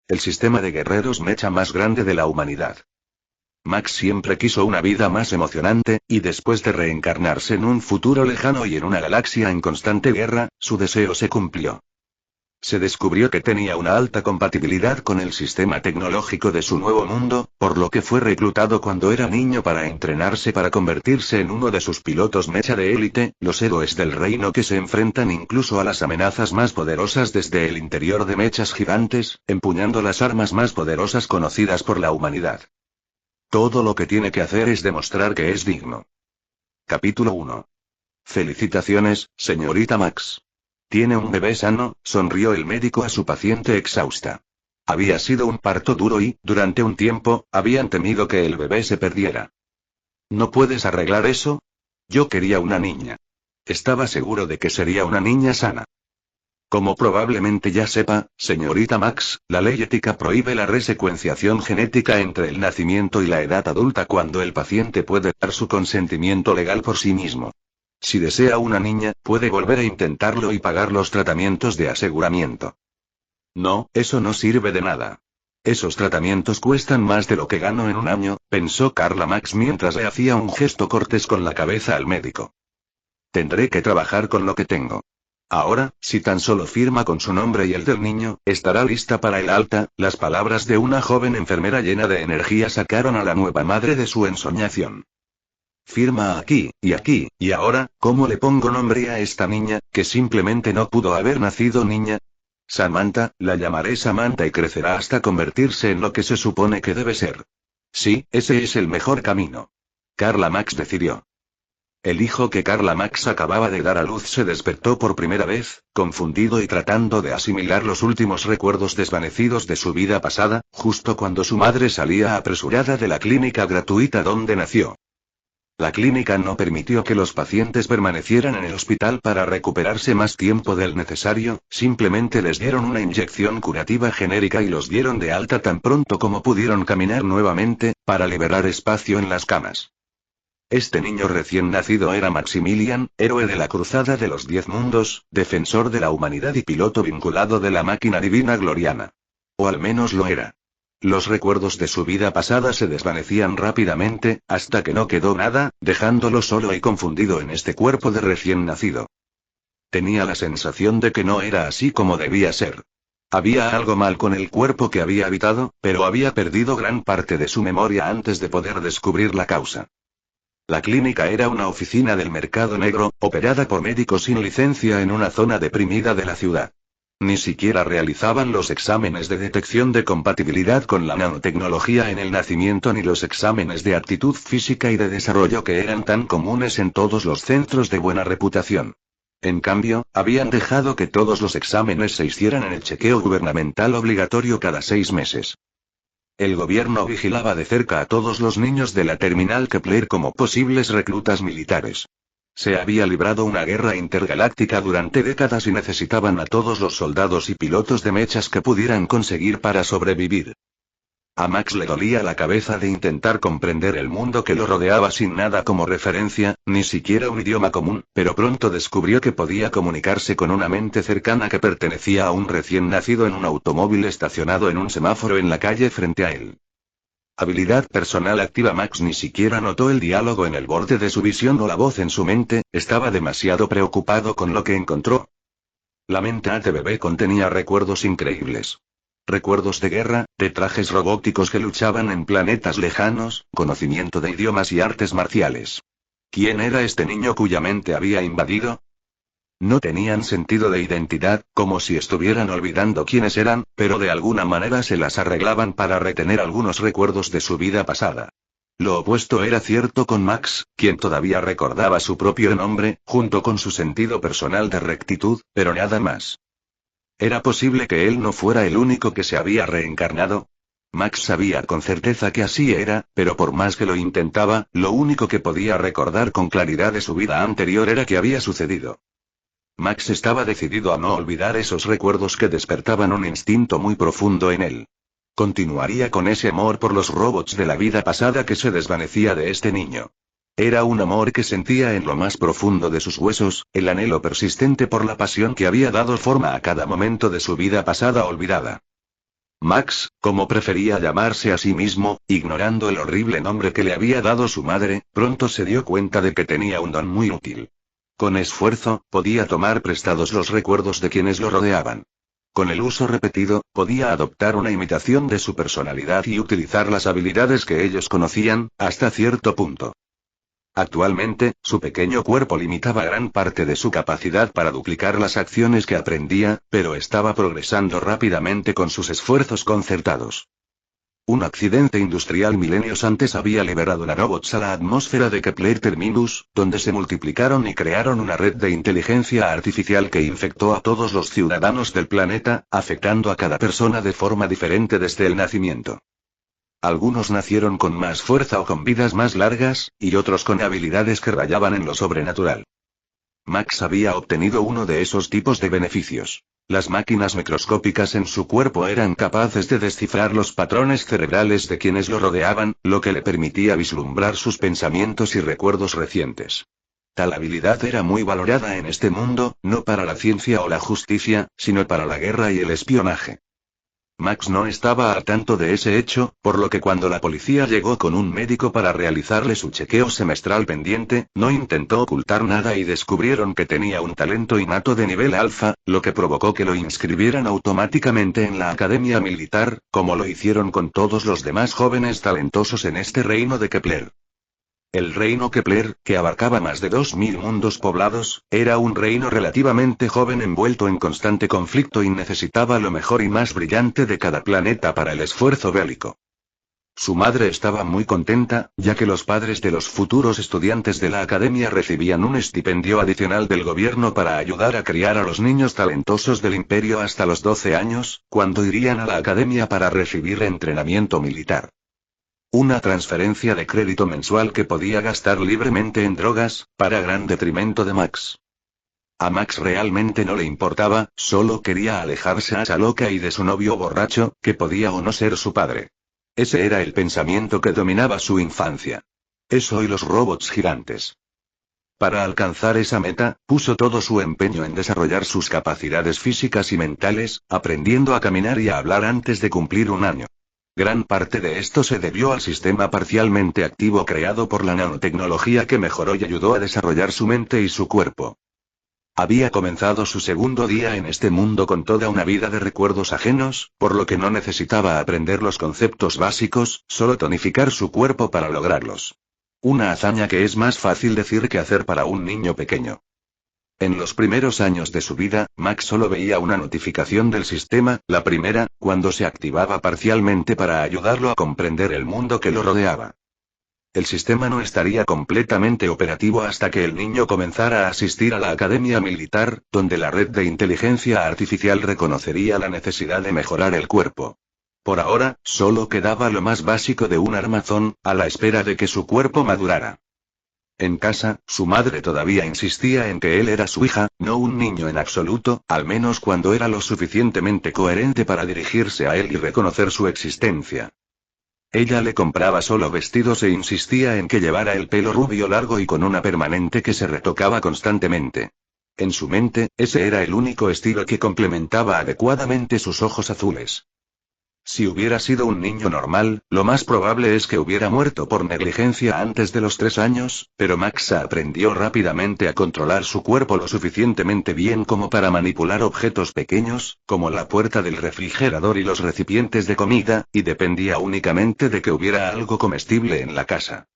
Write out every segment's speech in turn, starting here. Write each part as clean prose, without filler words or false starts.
el sistema de guerreros mecha más grande de la humanidad. Max siempre quiso una vida más emocionante, y después de reencarnarse en un futuro lejano y en una galaxia en constante guerra, su deseo se cumplió. Se descubrió que tenía una alta compatibilidad con el sistema tecnológico de su nuevo mundo, por lo que fue reclutado cuando era niño para entrenarse para convertirse en uno de sus pilotos mecha de élite, los héroes del reino que se enfrentan incluso a las amenazas más poderosas desde el interior de mechas gigantes, empuñando las armas más poderosas conocidas por la humanidad. Todo lo que tiene que hacer es demostrar que es digno. Capítulo 1. Felicitaciones, señorita Max. Tiene un bebé sano, sonrió el médico a su paciente exhausta. Había sido un parto duro y, durante un tiempo, habían temido que el bebé se perdiera. ¿No puedes arreglar eso? Yo quería una niña. Estaba seguro de que sería una niña sana. Como probablemente ya sepa, señorita Max, la ley ética prohíbe la resecuenciación genética entre el nacimiento y la edad adulta cuando el paciente puede dar su consentimiento legal por sí mismo. Si desea una niña, puede volver a intentarlo y pagar los tratamientos de aseguramiento. No, eso no sirve de nada. Esos tratamientos cuestan más de lo que gano en un año, pensó Carla Max mientras le hacía un gesto cortés con la cabeza al médico. Tendré que trabajar con lo que tengo. Ahora, si tan solo firma con su nombre y el del niño, estará lista para el alta. Las palabras de una joven enfermera llena de energía sacaron a la nueva madre de su ensoñación. Firma aquí, y ahora, ¿cómo le pongo nombre a esta niña, que simplemente no pudo haber nacido niña? Samantha, la llamaré Samantha y crecerá hasta convertirse en lo que se supone que debe ser. Sí, ese es el mejor camino. Carla Max decidió. El hijo que Carla Max acababa de dar a luz se despertó por primera vez, confundido y tratando de asimilar los últimos recuerdos desvanecidos de su vida pasada, justo cuando su madre salía apresurada de la clínica gratuita donde nació. La clínica no permitió que los pacientes permanecieran en el hospital para recuperarse más tiempo del necesario, simplemente les dieron una inyección curativa genérica y los dieron de alta tan pronto como pudieron caminar nuevamente, para liberar espacio en las camas. Este niño recién nacido era Maximilian, héroe de la Cruzada de los 10 Mundos, defensor de la humanidad y piloto vinculado de la máquina divina Gloriana. O al menos lo era. Los recuerdos de su vida pasada se desvanecían rápidamente, hasta que no quedó nada, dejándolo solo y confundido en este cuerpo de recién nacido. Tenía la sensación de que no era así como debía ser. Había algo mal con el cuerpo que había habitado, pero había perdido gran parte de su memoria antes de poder descubrir la causa. La clínica era una oficina del mercado negro, operada por médicos sin licencia en una zona deprimida de la ciudad. Ni siquiera realizaban los exámenes de detección de compatibilidad con la nanotecnología en el nacimiento ni los exámenes de aptitud física y de desarrollo que eran tan comunes en todos los centros de buena reputación. En cambio, habían dejado que todos los exámenes se hicieran en el chequeo gubernamental obligatorio cada 6 meses. El gobierno vigilaba de cerca a todos los niños de la terminal Kepler como posibles reclutas militares. Se había librado una guerra intergaláctica durante décadas y necesitaban a todos los soldados y pilotos de mechas que pudieran conseguir para sobrevivir. A Max le dolía la cabeza de intentar comprender el mundo que lo rodeaba sin nada como referencia, ni siquiera un idioma común, pero pronto descubrió que podía comunicarse con una mente cercana que pertenecía a un recién nacido en un automóvil estacionado en un semáforo en la calle frente a él. Habilidad personal activa. Max ni siquiera notó el diálogo en el borde de su visión o la voz en su mente, estaba demasiado preocupado con lo que encontró. La mente de bebé contenía recuerdos increíbles. Recuerdos de guerra, de trajes robóticos que luchaban en planetas lejanos, conocimiento de idiomas y artes marciales. ¿Quién era este niño cuya mente había invadido? No tenían sentido de identidad, como si estuvieran olvidando quiénes eran, pero de alguna manera se las arreglaban para retener algunos recuerdos de su vida pasada. Lo opuesto era cierto con Max, quien todavía recordaba su propio nombre, junto con su sentido personal de rectitud, pero nada más. ¿Era posible que él no fuera el único que se había reencarnado? Max sabía con certeza que así era, pero por más que lo intentaba, lo único que podía recordar con claridad de su vida anterior era que había sucedido. Max estaba decidido a no olvidar esos recuerdos que despertaban un instinto muy profundo en él. Continuaría con ese amor por los robots de la vida pasada que se desvanecía de este niño. Era un amor que sentía en lo más profundo de sus huesos, el anhelo persistente por la pasión que había dado forma a cada momento de su vida pasada olvidada. Max, como prefería llamarse a sí mismo, ignorando el horrible nombre que le había dado su madre, pronto se dio cuenta de que tenía un don muy útil. Con esfuerzo, podía tomar prestados los recuerdos de quienes lo rodeaban. Con el uso repetido, podía adoptar una imitación de su personalidad y utilizar las habilidades que ellos conocían, hasta cierto punto. Actualmente, su pequeño cuerpo limitaba gran parte de su capacidad para duplicar las acciones que aprendía, pero estaba progresando rápidamente con sus esfuerzos concertados. Un accidente industrial milenios antes había liberado nanobots a la atmósfera de Kepler Terminus, donde se multiplicaron y crearon una red de inteligencia artificial que infectó a todos los ciudadanos del planeta, afectando a cada persona de forma diferente desde el nacimiento. Algunos nacieron con más fuerza o con vidas más largas, y otros con habilidades que rayaban en lo sobrenatural. Max había obtenido uno de esos tipos de beneficios. Las máquinas microscópicas en su cuerpo eran capaces de descifrar los patrones cerebrales de quienes lo rodeaban, lo que le permitía vislumbrar sus pensamientos y recuerdos recientes. Tal habilidad era muy valorada en este mundo, no para la ciencia o la justicia, sino para la guerra y el espionaje. Max no estaba al tanto de ese hecho, por lo que cuando la policía llegó con un médico para realizarle su chequeo semestral pendiente, no intentó ocultar nada y descubrieron que tenía un talento innato de nivel alfa, lo que provocó que lo inscribieran automáticamente en la academia militar, como lo hicieron con todos los demás jóvenes talentosos en este reino de Kepler. El reino Kepler, que abarcaba más de 2000 mundos poblados, era un reino relativamente joven envuelto en constante conflicto y necesitaba lo mejor y más brillante de cada planeta para el esfuerzo bélico. Su madre estaba muy contenta, ya que los padres de los futuros estudiantes de la academia recibían un estipendio adicional del gobierno para ayudar a criar a los niños talentosos del imperio hasta los 12 años, cuando irían a la academia para recibir entrenamiento militar. Una transferencia de crédito mensual que podía gastar libremente en drogas, para gran detrimento de Max. A Max realmente no le importaba, solo quería alejarse a esa loca y de su novio borracho, que podía o no ser su padre. Ese era el pensamiento que dominaba su infancia. Eso y los robots gigantes. Para alcanzar esa meta, puso todo su empeño en desarrollar sus capacidades físicas y mentales, aprendiendo a caminar y a hablar antes de cumplir un año. Gran parte de esto se debió al sistema parcialmente activo creado por la nanotecnología que mejoró y ayudó a desarrollar su mente y su cuerpo. Había comenzado su segundo día en este mundo con toda una vida de recuerdos ajenos, por lo que no necesitaba aprender los conceptos básicos, solo tonificar su cuerpo para lograrlos. Una hazaña que es más fácil decir que hacer para un niño pequeño. En los primeros años de su vida, Max solo veía una notificación del sistema, la primera, cuando se activaba parcialmente para ayudarlo a comprender el mundo que lo rodeaba. El sistema no estaría completamente operativo hasta que el niño comenzara a asistir a la academia militar, donde la red de inteligencia artificial reconocería la necesidad de mejorar el cuerpo. Por ahora, solo quedaba lo más básico de un armazón, a la espera de que su cuerpo madurara. En casa, su madre todavía insistía en que él era su hija, no un niño en absoluto, al menos cuando era lo suficientemente coherente para dirigirse a él y reconocer su existencia. Ella le compraba solo vestidos e insistía en que llevara el pelo rubio largo y con una permanente que se retocaba constantemente. En su mente, ese era el único estilo que complementaba adecuadamente sus ojos azules. Si hubiera sido un niño normal, lo más probable es que hubiera muerto por negligencia antes de los 3 años, pero Max aprendió rápidamente a controlar su cuerpo lo suficientemente bien como para manipular objetos pequeños, como la puerta del refrigerador y los recipientes de comida, y dependía únicamente de que hubiera algo comestible en la casa.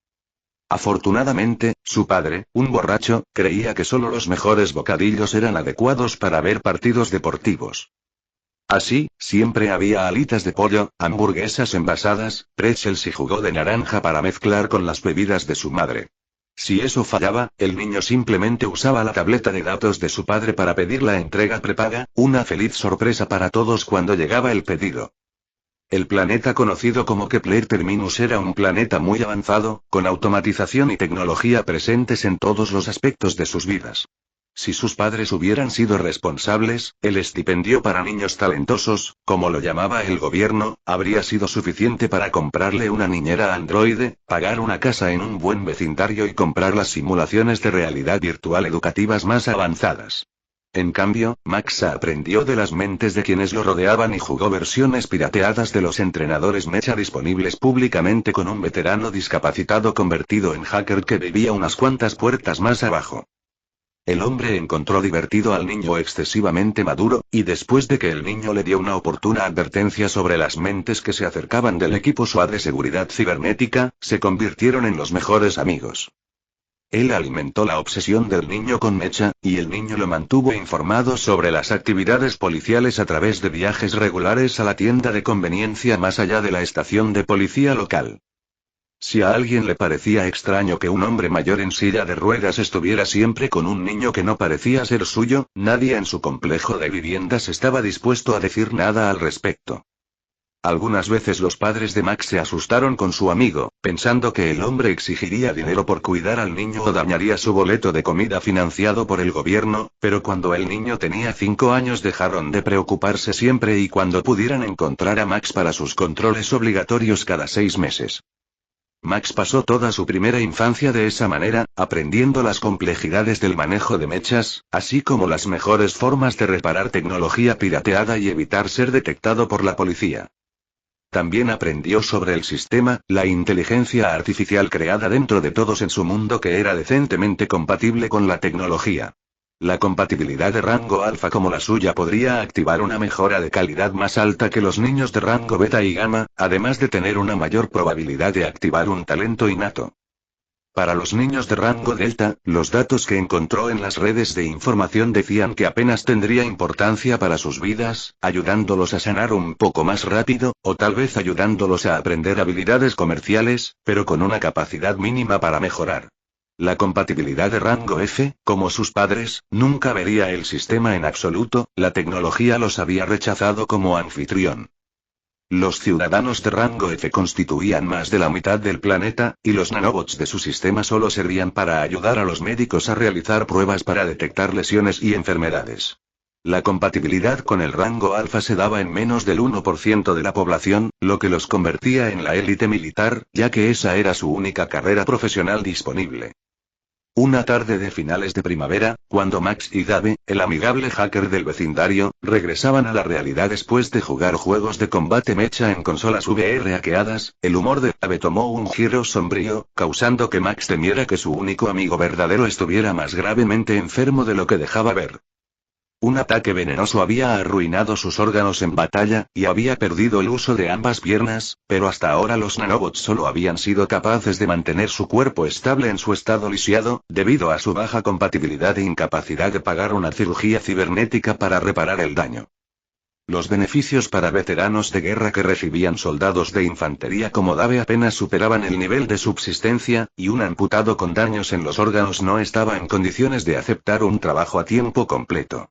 Afortunadamente, su padre, un borracho, creía que solo los mejores bocadillos eran adecuados para ver partidos deportivos. Así, siempre había alitas de pollo, hamburguesas envasadas, pretzels y jugo de naranja para mezclar con las bebidas de su madre. Si eso fallaba, el niño simplemente usaba la tableta de datos de su padre para pedir la entrega prepaga, una feliz sorpresa para todos cuando llegaba el pedido. El planeta conocido como Kepler Terminus era un planeta muy avanzado, con automatización y tecnología presentes en todos los aspectos de sus vidas. Si sus padres hubieran sido responsables, el estipendio para niños talentosos, como lo llamaba el gobierno, habría sido suficiente para comprarle una niñera androide, pagar una casa en un buen vecindario y comprar las simulaciones de realidad virtual educativas más avanzadas. En cambio, Max aprendió de las mentes de quienes lo rodeaban y jugó versiones pirateadas de los entrenadores mecha disponibles públicamente con un veterano discapacitado convertido en hacker que vivía unas cuantas puertas más abajo. El hombre encontró divertido al niño excesivamente maduro, y después de que el niño le dio una oportuna advertencia sobre las mentes que se acercaban del equipo SWAT de seguridad cibernética, se convirtieron en los mejores amigos. Él alimentó la obsesión del niño con Mecha, y el niño lo mantuvo informado sobre las actividades policiales a través de viajes regulares a la tienda de conveniencia más allá de la estación de policía local. Si a alguien le parecía extraño que un hombre mayor en silla de ruedas estuviera siempre con un niño que no parecía ser suyo, nadie en su complejo de viviendas estaba dispuesto a decir nada al respecto. Algunas veces los padres de Max se asustaron con su amigo, pensando que el hombre exigiría dinero por cuidar al niño o dañaría su boleto de comida financiado por el gobierno, pero cuando el niño tenía 5 años dejaron de preocuparse siempre y cuando pudieran encontrar a Max para sus controles obligatorios cada 6 meses. Max pasó toda su primera infancia de esa manera, aprendiendo las complejidades del manejo de mechas, así como las mejores formas de reparar tecnología pirateada y evitar ser detectado por la policía. También aprendió sobre el sistema, la inteligencia artificial creada dentro de todos en su mundo que era decentemente compatible con la tecnología. La compatibilidad de rango alfa como la suya podría activar una mejora de calidad más alta que los niños de rango beta y gamma, además de tener una mayor probabilidad de activar un talento innato. Para los niños de rango delta, los datos que encontró en las redes de información decían que apenas tendría importancia para sus vidas, ayudándolos a sanar un poco más rápido, o tal vez ayudándolos a aprender habilidades comerciales, pero con una capacidad mínima para mejorar. La compatibilidad de rango F, como sus padres, nunca vería el sistema en absoluto, la tecnología los había rechazado como anfitrión. Los ciudadanos de rango F constituían más de la mitad del planeta, y los nanobots de su sistema solo servían para ayudar a los médicos a realizar pruebas para detectar lesiones y enfermedades. La compatibilidad con el rango alfa se daba en menos del 1% de la población, lo que los convertía en la élite militar, ya que esa era su única carrera profesional disponible. Una tarde de finales de primavera, cuando Max y Dave, el amigable hacker del vecindario, regresaban a la realidad después de jugar juegos de combate mecha en consolas VR hackeadas, el humor de Dave tomó un giro sombrío, causando que Max temiera que su único amigo verdadero estuviera más gravemente enfermo de lo que dejaba ver. Un ataque venenoso había arruinado sus órganos en batalla, y había perdido el uso de ambas piernas, pero hasta ahora los nanobots solo habían sido capaces de mantener su cuerpo estable en su estado lisiado, debido a su baja compatibilidad e incapacidad de pagar una cirugía cibernética para reparar el daño. Los beneficios para veteranos de guerra que recibían soldados de infantería como Dave apenas superaban el nivel de subsistencia, y un amputado con daños en los órganos no estaba en condiciones de aceptar un trabajo a tiempo completo.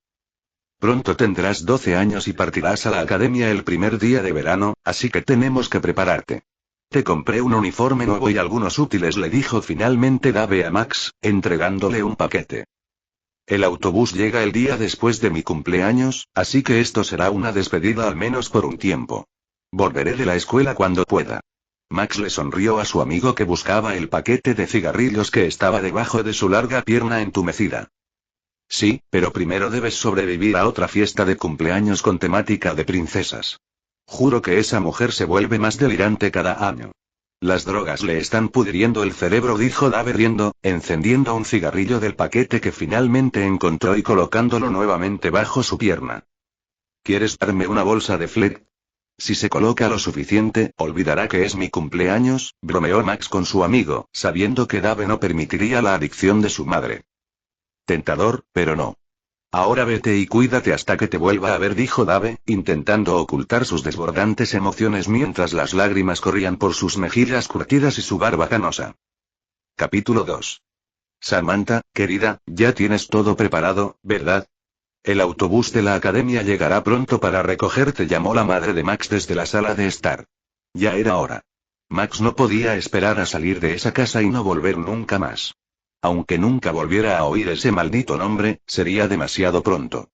Pronto tendrás 12 años y partirás a la academia el primer día de verano, así que tenemos que prepararte. Te compré un uniforme nuevo y algunos útiles, le dijo finalmente Dave a Max, entregándole un paquete. El autobús llega el día después de mi cumpleaños, así que esto será una despedida al menos por un tiempo. Volveré de la escuela cuando pueda. Max le sonrió a su amigo que buscaba el paquete de cigarrillos que estaba debajo de su larga pierna entumecida. Sí, pero primero debes sobrevivir a otra fiesta de cumpleaños con temática de princesas. Juro que esa mujer se vuelve más delirante cada año. Las drogas le están pudriendo el cerebro, dijo Dave riendo, encendiendo un cigarrillo del paquete que finalmente encontró y colocándolo nuevamente bajo su pierna. ¿Quieres darme una bolsa de Fleck? Si se coloca lo suficiente, olvidará que es mi cumpleaños, bromeó Max con su amigo, sabiendo que Dave no permitiría la adicción de su madre. Tentador, pero no. Ahora vete y cuídate hasta que te vuelva a ver, dijo Dave, intentando ocultar sus desbordantes emociones mientras las lágrimas corrían por sus mejillas curtidas y su barba canosa. Capítulo 2. Samantha, querida, ya tienes todo preparado, ¿verdad? El autobús de la academia llegará pronto para recogerte, llamó la madre de Max desde la sala de estar. Ya era hora. Max no podía esperar a salir de esa casa y no volver nunca más. Aunque nunca volviera a oír ese maldito nombre, sería demasiado pronto.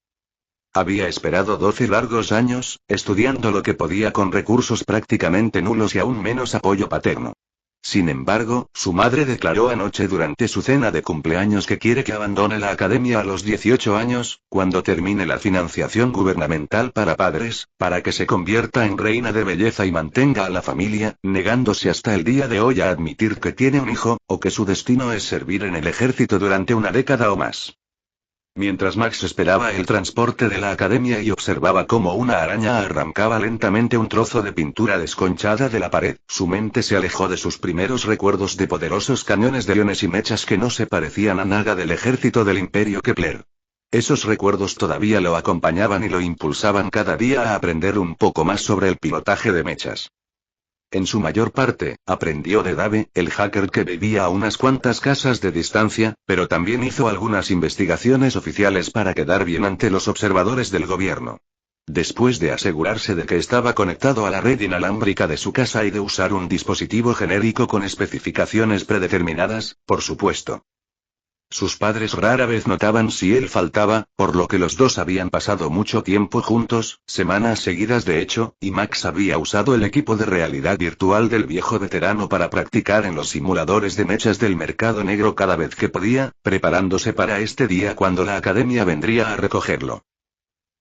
Había esperado 12 largos años, estudiando lo que podía con recursos prácticamente nulos y aún menos apoyo paterno. Sin embargo, su madre declaró anoche durante su cena de cumpleaños que quiere que abandone la academia a los 18 años, cuando termine la financiación gubernamental para padres, para que se convierta en reina de belleza y mantenga a la familia, negándose hasta el día de hoy a admitir que tiene un hijo, o que su destino es servir en el ejército durante una década o más. Mientras Max esperaba el transporte de la academia y observaba cómo una araña arrancaba lentamente un trozo de pintura desconchada de la pared, su mente se alejó de sus primeros recuerdos de poderosos cañones de iones y mechas que no se parecían a nada del ejército del Imperio Kepler. Esos recuerdos todavía lo acompañaban y lo impulsaban cada día a aprender un poco más sobre el pilotaje de mechas. En su mayor parte, aprendió de Dave, el hacker que vivía a unas cuantas casas de distancia, pero también hizo algunas investigaciones oficiales para quedar bien ante los observadores del gobierno. Después de asegurarse de que estaba conectado a la red inalámbrica de su casa y de usar un dispositivo genérico con especificaciones predeterminadas, por supuesto. Sus padres rara vez notaban si él faltaba, por lo que los dos habían pasado mucho tiempo juntos, semanas seguidas de hecho, y Max había usado el equipo de realidad virtual del viejo veterano para practicar en los simuladores de mechas del mercado negro cada vez que podía, preparándose para este día cuando la academia vendría a recogerlo.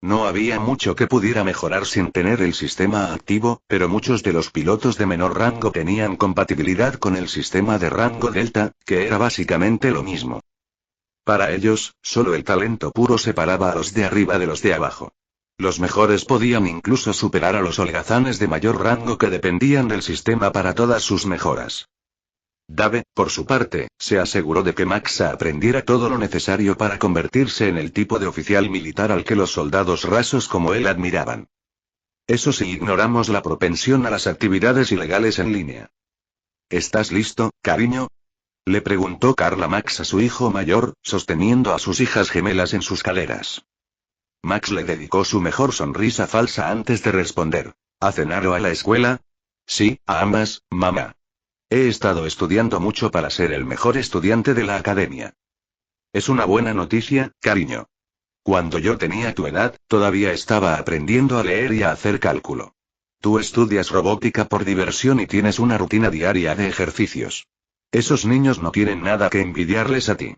No había mucho que pudiera mejorar sin tener el sistema activo, pero muchos de los pilotos de menor rango tenían compatibilidad con el sistema de rango Delta, que era básicamente lo mismo. Para ellos, solo el talento puro separaba a los de arriba de los de abajo. Los mejores podían incluso superar a los holgazanes de mayor rango que dependían del sistema para todas sus mejoras. Dave, por su parte, se aseguró de que Max aprendiera todo lo necesario para convertirse en el tipo de oficial militar al que los soldados rasos como él admiraban. Eso si ignoramos la propensión a las actividades ilegales en línea. ¿Estás listo, cariño?, le preguntó Carla Max a su hijo mayor, sosteniendo a sus hijas gemelas en sus caderas. Max le dedicó su mejor sonrisa falsa antes de responder. ¿A cenar o a la escuela? Sí, a ambas, mamá. He estado estudiando mucho para ser el mejor estudiante de la academia. Es una buena noticia, cariño. Cuando yo tenía tu edad, todavía estaba aprendiendo a leer y a hacer cálculo. Tú estudias robótica por diversión y tienes una rutina diaria de ejercicios. Esos niños no tienen nada que envidiarles a ti.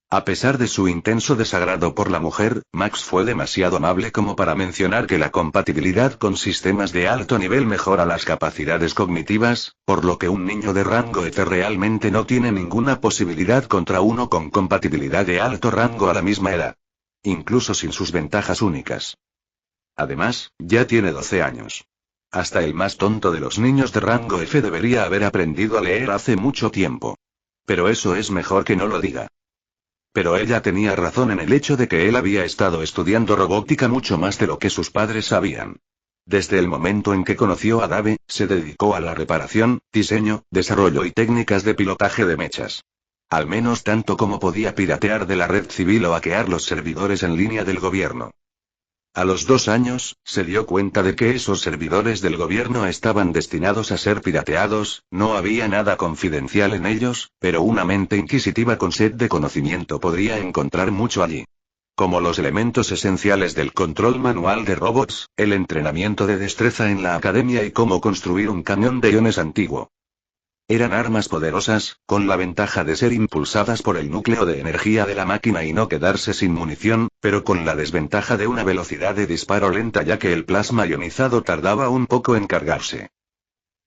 A pesar de su intenso desagrado por la mujer, Max fue demasiado amable como para mencionar que la compatibilidad con sistemas de alto nivel mejora las capacidades cognitivas, por lo que un niño de rango ET realmente no tiene ninguna posibilidad contra uno con compatibilidad de alto rango a la misma edad. Incluso sin sus ventajas únicas. Además, ya tiene 12 años. Hasta el más tonto de los niños de rango F debería haber aprendido a leer hace mucho tiempo. Pero eso es mejor que no lo diga. Pero ella tenía razón en el hecho de que él había estado estudiando robótica mucho más de lo que sus padres sabían. Desde el momento en que conoció a Dave, se dedicó a la reparación, diseño, desarrollo y técnicas de pilotaje de mechas. Al menos tanto como podía piratear de la red civil o hackear los servidores en línea del gobierno. A los 2 años, se dio cuenta de que esos servidores del gobierno estaban destinados a ser pirateados, no había nada confidencial en ellos, pero una mente inquisitiva con sed de conocimiento podría encontrar mucho allí. Como los elementos esenciales del control manual de robots, el entrenamiento de destreza en la academia y cómo construir un cañón de iones antiguo. Eran armas poderosas, con la ventaja de ser impulsadas por el núcleo de energía de la máquina y no quedarse sin munición, pero con la desventaja de una velocidad de disparo lenta ya que el plasma ionizado tardaba un poco en cargarse.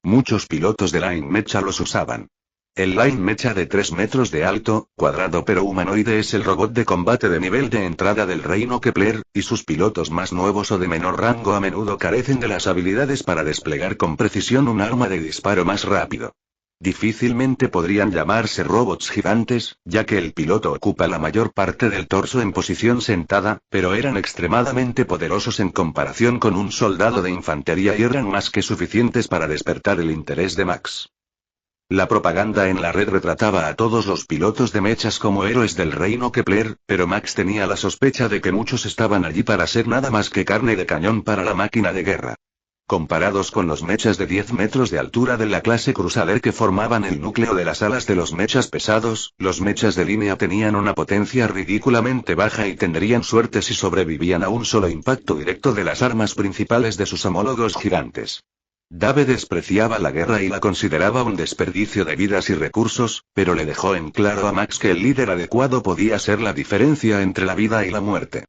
Muchos pilotos de Line Mecha los usaban. El Line Mecha de 3 metros de alto, cuadrado pero humanoide es el robot de combate de nivel de entrada del reino Kepler, y sus pilotos más nuevos o de menor rango a menudo carecen de las habilidades para desplegar con precisión un arma de disparo más rápido. Difícilmente podrían llamarse robots gigantes, ya que el piloto ocupa la mayor parte del torso en posición sentada, pero eran extremadamente poderosos en comparación con un soldado de infantería y eran más que suficientes para despertar el interés de Max. La propaganda en la red retrataba a todos los pilotos de mechas como héroes del reino Kepler, pero Max tenía la sospecha de que muchos estaban allí para ser nada más que carne de cañón para la máquina de guerra. Comparados con los mechas de 10 metros de altura de la clase Crusader que formaban el núcleo de las alas de los mechas pesados, los mechas de línea tenían una potencia ridículamente baja y tendrían suerte si sobrevivían a un solo impacto directo de las armas principales de sus homólogos gigantes. Dave despreciaba la guerra y la consideraba un desperdicio de vidas y recursos, pero le dejó en claro a Max que el líder adecuado podía ser la diferencia entre la vida y la muerte.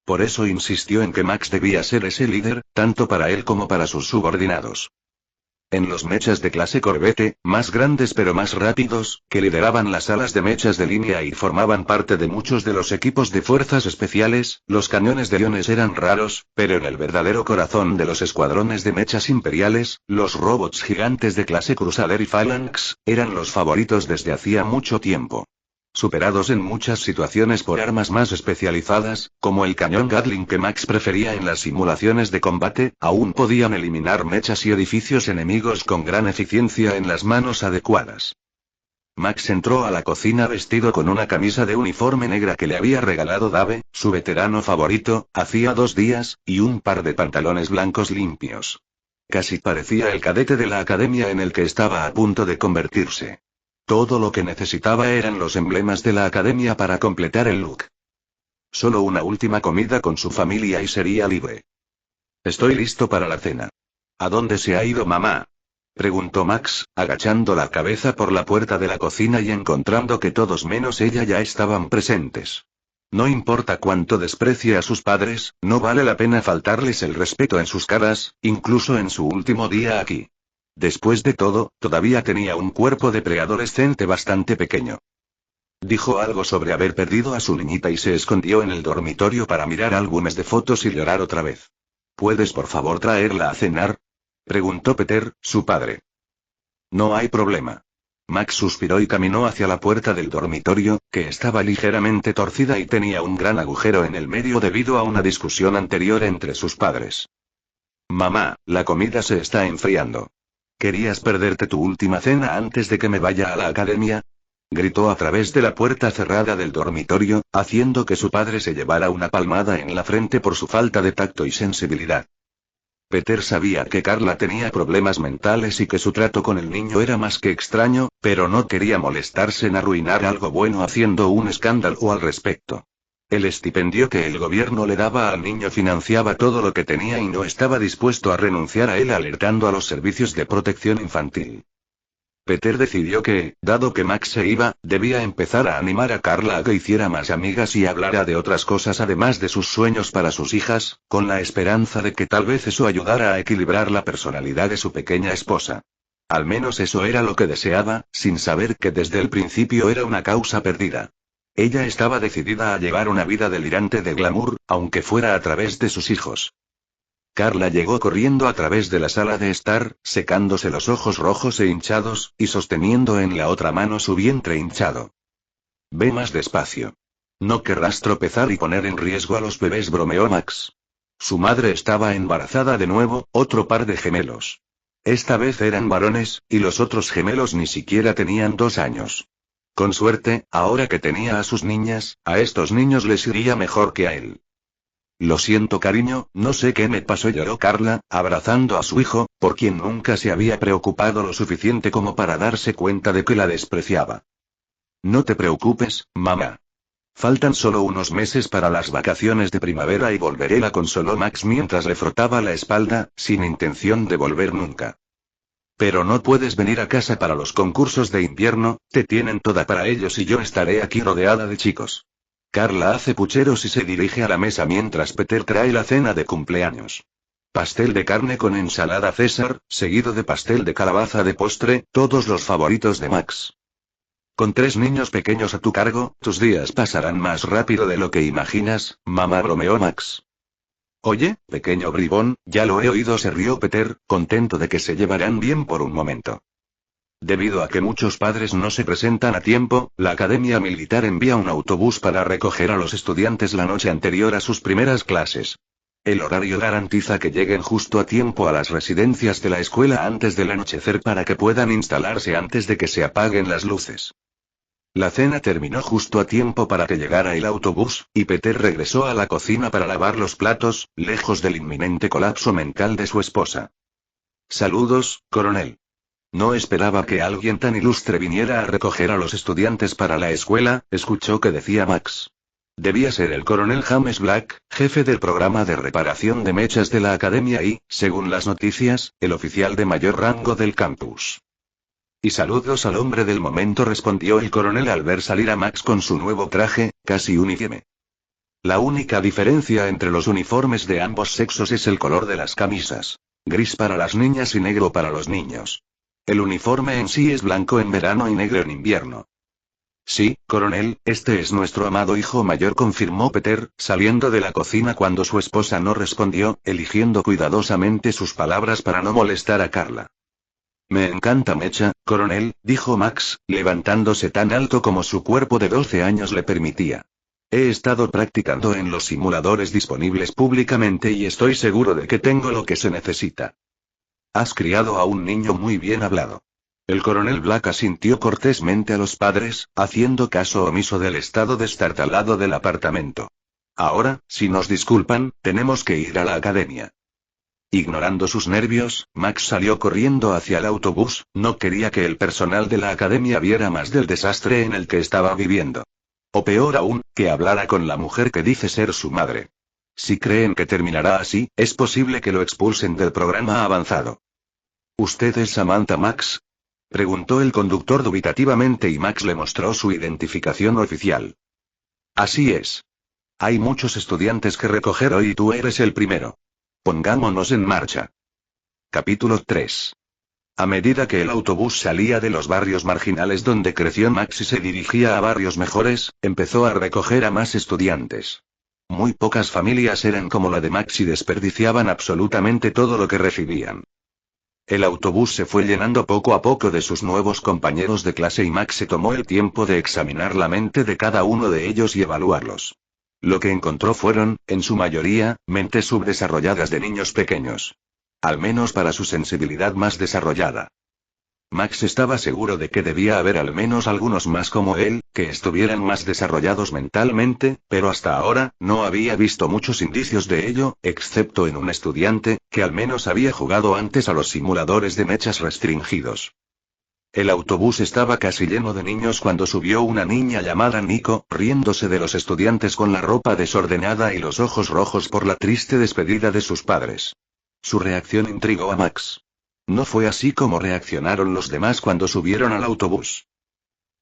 Por eso insistió en que Max debía ser ese líder, tanto para él como para sus subordinados. En los mechas de clase Corvette, más grandes pero más rápidos, que lideraban las alas de mechas de línea y formaban parte de muchos de los equipos de fuerzas especiales, los cañones de iones eran raros, pero en el verdadero corazón de los escuadrones de mechas imperiales, los robots gigantes de clase Crusader y Phalanx, eran los favoritos desde hacía mucho tiempo. Superados en muchas situaciones por armas más especializadas, como el cañón Gatling que Max prefería en las simulaciones de combate, aún podían eliminar mechas y edificios enemigos con gran eficiencia en las manos adecuadas. Max entró a la cocina vestido con una camisa de uniforme negra que le había regalado Dave, su veterano favorito, hacía 2 días, y un par de pantalones blancos limpios. Casi parecía el cadete de la academia en el que estaba a punto de convertirse. Todo lo que necesitaba eran los emblemas de la academia para completar el look. Solo una última comida con su familia y sería libre. Estoy listo para la cena. ¿A dónde se ha ido mamá?, preguntó Max, agachando la cabeza por la puerta de la cocina y encontrando que todos menos ella ya estaban presentes. No importa cuánto desprecie a sus padres, no vale la pena faltarles el respeto en sus caras, incluso en su último día aquí. Después de todo, todavía tenía un cuerpo de preadolescente bastante pequeño. Dijo algo sobre haber perdido a su niñita y se escondió en el dormitorio para mirar álbumes de fotos y llorar otra vez. ¿Puedes por favor traerla a cenar?, preguntó Peter, su padre. No hay problema. Max suspiró y caminó hacia la puerta del dormitorio, que estaba ligeramente torcida y tenía un gran agujero en el medio debido a una discusión anterior entre sus padres. Mamá, la comida se está enfriando. ¿Querías perderte tu última cena antes de que me vaya a la academia?, gritó a través de la puerta cerrada del dormitorio, haciendo que su padre se llevara una palmada en la frente por su falta de tacto y sensibilidad. Peter sabía que Carla tenía problemas mentales y que su trato con el niño era más que extraño, pero no quería molestarse en arruinar algo bueno haciendo un escándalo al respecto. El estipendio que el gobierno le daba al niño financiaba todo lo que tenía y no estaba dispuesto a renunciar a él alertando a los servicios de protección infantil. Peter decidió que, dado que Max se iba, debía empezar a animar a Carla a que hiciera más amigas y hablara de otras cosas además de sus sueños para sus hijas, con la esperanza de que tal vez eso ayudara a equilibrar la personalidad de su pequeña esposa. Al menos eso era lo que deseaba, sin saber que desde el principio era una causa perdida. Ella estaba decidida a llevar una vida delirante de glamour, aunque fuera a través de sus hijos. Carla llegó corriendo a través de la sala de estar, secándose los ojos rojos e hinchados, y sosteniendo en la otra mano su vientre hinchado. Ve más despacio. No querrás tropezar y poner en riesgo a los bebés, bromeó Max. Su madre estaba embarazada de nuevo, otro par de gemelos. Esta vez eran varones, y los otros gemelos ni siquiera tenían 2 años. Con suerte, ahora que tenía a sus niñas, a estos niños les iría mejor que a él. Lo siento cariño, no sé qué me pasó, lloró Carla, abrazando a su hijo, por quien nunca se había preocupado lo suficiente como para darse cuenta de que la despreciaba. No te preocupes, mamá. Faltan solo unos meses para las vacaciones de primavera y volveré, la consoló Max mientras le frotaba la espalda, sin intención de volver nunca. Pero no puedes venir a casa para los concursos de invierno, te tienen toda para ellos y yo estaré aquí rodeada de chicos. Carla hace pucheros y se dirige a la mesa mientras Peter trae la cena de cumpleaños. Pastel de carne con ensalada César, seguido de pastel de calabaza de postre, todos los favoritos de Max. Con 3 niños pequeños a tu cargo, tus días pasarán más rápido de lo que imaginas, mamá, bromeó Max. Oye, pequeño bribón, ya lo he oído, se rió Peter, contento de que se llevarán bien por un momento. Debido a que muchos padres no se presentan a tiempo, la academia militar envía un autobús para recoger a los estudiantes la noche anterior a sus primeras clases. El horario garantiza que lleguen justo a tiempo a las residencias de la escuela antes del anochecer para que puedan instalarse antes de que se apaguen las luces. La cena terminó justo a tiempo para que llegara el autobús, y Peter regresó a la cocina para lavar los platos, lejos del inminente colapso mental de su esposa. Saludos, coronel. No esperaba que alguien tan ilustre viniera a recoger a los estudiantes para la escuela, escuchó que decía Max. Debía ser el coronel James Black, jefe del programa de reparación de mechas de la academia y, según las noticias, el oficial de mayor rango del campus. Y saludos al hombre del momento, respondió el coronel al ver salir a Max con su nuevo traje, casi uniforme. La única diferencia entre los uniformes de ambos sexos es el color de las camisas. Gris para las niñas y negro para los niños. El uniforme en sí es blanco en verano y negro en invierno. Sí, coronel, este es nuestro amado hijo mayor, confirmó Peter, saliendo de la cocina cuando su esposa no respondió, eligiendo cuidadosamente sus palabras para no molestar a Carla. Me encanta Mecha, coronel, dijo Max, levantándose tan alto como su cuerpo de 12 años le permitía. He estado practicando en los simuladores disponibles públicamente y estoy seguro de que tengo lo que se necesita. Has criado a un niño muy bien hablado. El coronel Black asintió cortésmente a los padres, haciendo caso omiso del estado destartalado del apartamento. Ahora, si nos disculpan, tenemos que ir a la academia. Ignorando sus nervios, Max salió corriendo hacia el autobús, no quería que el personal de la academia viera más del desastre en el que estaba viviendo. O peor aún, que hablara con la mujer que dice ser su madre. Si creen que terminará así, es posible que lo expulsen del programa avanzado. ¿Usted es Samantha Max? Preguntó el conductor dubitativamente y Max le mostró su identificación oficial. Así es. Hay muchos estudiantes que recoger hoy y tú eres el primero. Pongámonos en marcha. Capítulo 3. A medida que el autobús salía de los barrios marginales donde creció Max y se dirigía a barrios mejores, empezó a recoger a más estudiantes. Muy pocas familias eran como la de Max y desperdiciaban absolutamente todo lo que recibían. El autobús se fue llenando poco a poco de sus nuevos compañeros de clase y Max se tomó el tiempo de examinar la mente de cada uno de ellos y evaluarlos. Lo que encontró fueron, en su mayoría, mentes subdesarrolladas de niños pequeños. Al menos para su sensibilidad más desarrollada. Max estaba seguro de que debía haber al menos algunos más como él, que estuvieran más desarrollados mentalmente, pero hasta ahora, no había visto muchos indicios de ello, excepto en un estudiante, que al menos había jugado antes a los simuladores de mechas restringidos. El autobús estaba casi lleno de niños cuando subió una niña llamada Nico, riéndose de los estudiantes con la ropa desordenada y los ojos rojos por la triste despedida de sus padres. Su reacción intrigó a Max. No fue así como reaccionaron los demás cuando subieron al autobús.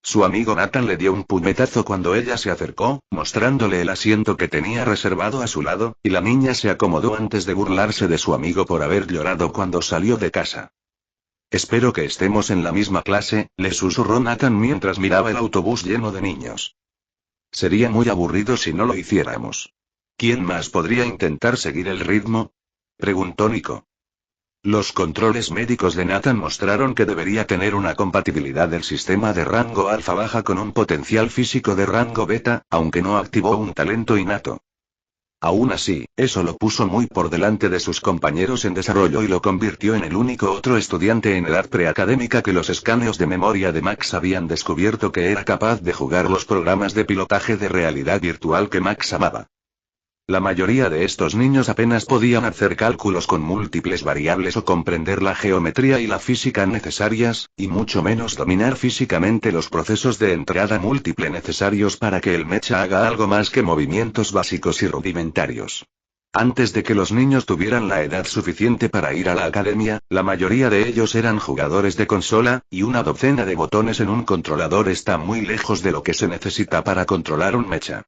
Su amigo Nathan le dio un puñetazo cuando ella se acercó, mostrándole el asiento que tenía reservado a su lado, y la niña se acomodó antes de burlarse de su amigo por haber llorado cuando salió de casa. Espero que estemos en la misma clase, le susurró Nathan mientras miraba el autobús lleno de niños. Sería muy aburrido si no lo hiciéramos. ¿Quién más podría intentar seguir el ritmo? Preguntó Nico. Los controles médicos de Nathan mostraron que debería tener una compatibilidad del sistema de rango alfa baja con un potencial físico de rango beta, aunque no activó un talento innato. Aún así, eso lo puso muy por delante de sus compañeros en desarrollo y lo convirtió en el único otro estudiante en edad preacadémica que los escaneos de memoria de Max habían descubierto que era capaz de jugar los programas de pilotaje de realidad virtual que Max amaba. La mayoría de estos niños apenas podían hacer cálculos con múltiples variables o comprender la geometría y la física necesarias, y mucho menos dominar físicamente los procesos de entrada múltiple necesarios para que el mecha haga algo más que movimientos básicos y rudimentarios. Antes de que los niños tuvieran la edad suficiente para ir a la academia, la mayoría de ellos eran jugadores de consola, y una docena de botones en un controlador está muy lejos de lo que se necesita para controlar un mecha.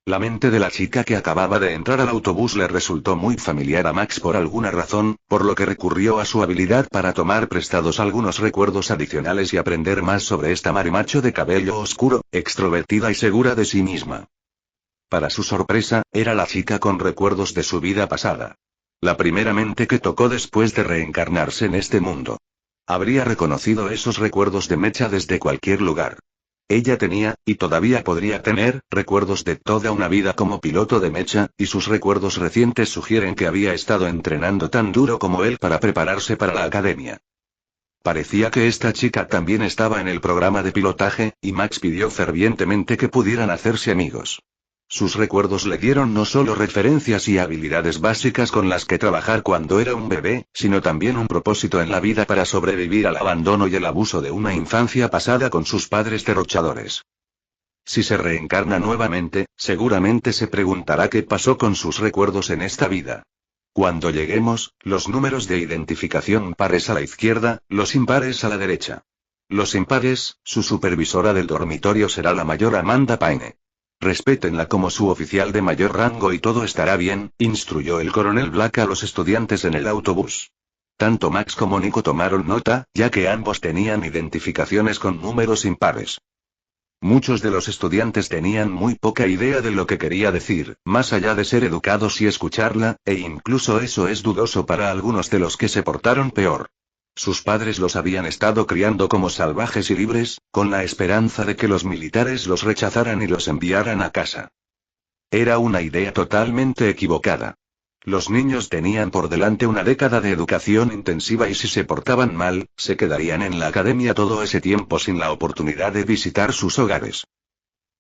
La mente de la chica que acababa de entrar al autobús le resultó muy familiar a Max por alguna razón, por lo que recurrió a su habilidad para tomar prestados algunos recuerdos adicionales y aprender más sobre esta marimacho de cabello oscuro, extrovertida y segura de sí misma. Para su sorpresa, era la chica con recuerdos de su vida pasada. La primera mente que tocó después de reencarnarse en este mundo. Habría reconocido esos recuerdos de Mecha desde cualquier lugar. Ella tenía, y todavía podría tener, recuerdos de toda una vida como piloto de mecha, y sus recuerdos recientes sugieren que había estado entrenando tan duro como él para prepararse para la academia. Parecía que esta chica también estaba en el programa de pilotaje, y Max pidió fervientemente que pudieran hacerse amigos. Sus recuerdos le dieron no solo referencias y habilidades básicas con las que trabajar cuando era un bebé, sino también un propósito en la vida para sobrevivir al abandono y el abuso de una infancia pasada con sus padres derrochadores. Si se reencarna nuevamente, seguramente se preguntará qué pasó con sus recuerdos en esta vida. Cuando lleguemos, los números de identificación pares a la izquierda, los impares a la derecha. Los impares, su supervisora del dormitorio será la mayor Amanda Paine. Respétenla como su oficial de mayor rango y todo estará bien, instruyó el coronel Black a los estudiantes en el autobús. Tanto Max como Nico tomaron nota, ya que ambos tenían identificaciones con números impares. Muchos de los estudiantes tenían muy poca idea de lo que quería decir, más allá de ser educados y escucharla, e incluso eso es dudoso para algunos de los que se portaron peor. Sus padres los habían estado criando como salvajes y libres, con la esperanza de que los militares los rechazaran y los enviaran a casa. Era una idea totalmente equivocada. Los niños tenían por delante una década de educación intensiva y si se portaban mal, se quedarían en la academia todo ese tiempo sin la oportunidad de visitar sus hogares.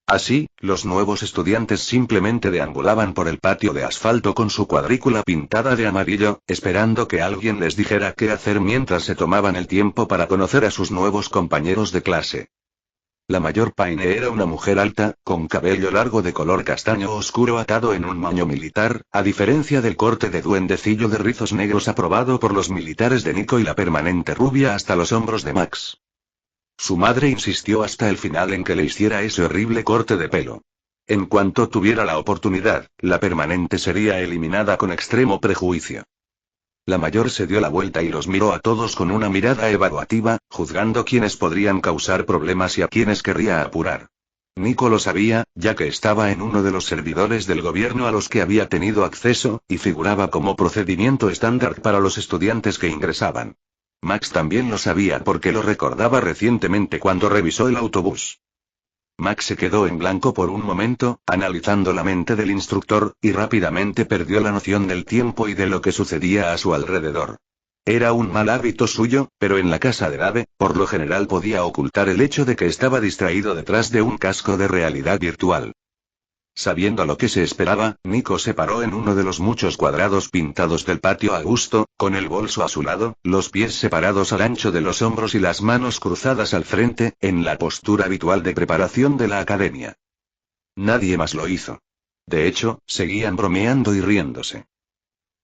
Así, los nuevos estudiantes simplemente deambulaban por el patio de asfalto con su cuadrícula pintada de amarillo, esperando que alguien les dijera qué hacer mientras se tomaban el tiempo para conocer a sus nuevos compañeros de clase. La mayor Paine era una mujer alta, con cabello largo de color castaño oscuro atado en un moño militar, a diferencia del corte de duendecillo de rizos negros aprobado por los militares de Nico y la permanente rubia hasta los hombros de Max. Su madre insistió hasta el final en que le hiciera ese horrible corte de pelo. En cuanto tuviera la oportunidad, la permanente sería eliminada con extremo prejuicio. La mayor se dio la vuelta y los miró a todos con una mirada evaluativa, juzgando quiénes podrían causar problemas y a quiénes querría apurar. Nico lo sabía, ya que estaba en uno de los servidores del gobierno a los que había tenido acceso, y figuraba como procedimiento estándar para los estudiantes que ingresaban. Max también lo sabía porque lo recordaba recientemente cuando revisó el autobús. Max se quedó en blanco por un momento, analizando la mente del instructor, y rápidamente perdió la noción del tiempo y de lo que sucedía a su alrededor. Era un mal hábito suyo, pero en la casa de Dave, por lo general podía ocultar el hecho de que estaba distraído detrás de un casco de realidad virtual. Sabiendo lo que se esperaba, Nico se paró en uno de los muchos cuadrados pintados del patio a gusto, con el bolso a su lado, los pies separados al ancho de los hombros y las manos cruzadas al frente, en la postura habitual de preparación de la academia. Nadie más lo hizo. De hecho, seguían bromeando y riéndose.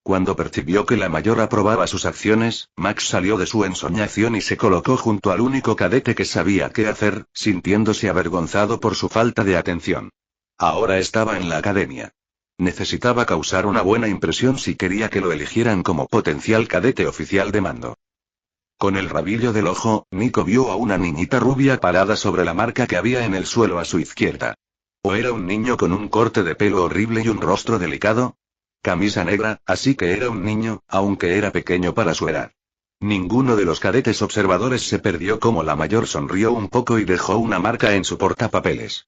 Cuando percibió que la mayor aprobaba sus acciones, Max salió de su ensoñación y se colocó junto al único cadete que sabía qué hacer, sintiéndose avergonzado por su falta de atención. Ahora estaba en la academia. Necesitaba causar una buena impresión si quería que lo eligieran como potencial cadete oficial de mando. Con el rabillo del ojo, Nico vio a una niñita rubia parada sobre la marca que había en el suelo a su izquierda. ¿O era un niño con un corte de pelo horrible y un rostro delicado? Camisa negra, así que era un niño, aunque era pequeño para su edad. Ninguno de los cadetes observadores se perdió como la mayor sonrió un poco y dejó una marca en su portapapeles.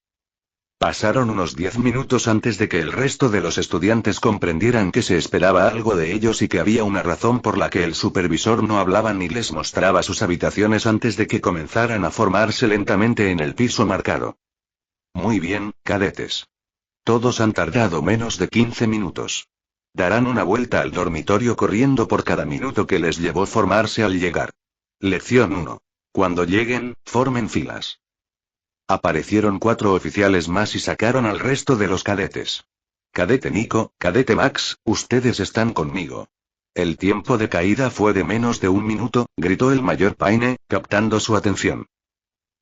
Pasaron unos 10 minutos antes de que el resto de los estudiantes comprendieran que se esperaba algo de ellos y que había una razón por la que el supervisor no hablaba ni les mostraba sus habitaciones antes de que comenzaran a formarse lentamente en el piso marcado. Muy bien, cadetes. Todos han tardado menos de 15 minutos. Darán una vuelta al dormitorio corriendo por cada minuto que les llevó formarse al llegar. Lección 1. Cuando lleguen, formen filas. Aparecieron 4 oficiales más y sacaron al resto de los cadetes. Cadete Nico, cadete Max, ustedes están conmigo. El tiempo de caída fue de menos de 1 minuto, gritó el mayor Paine, captando su atención.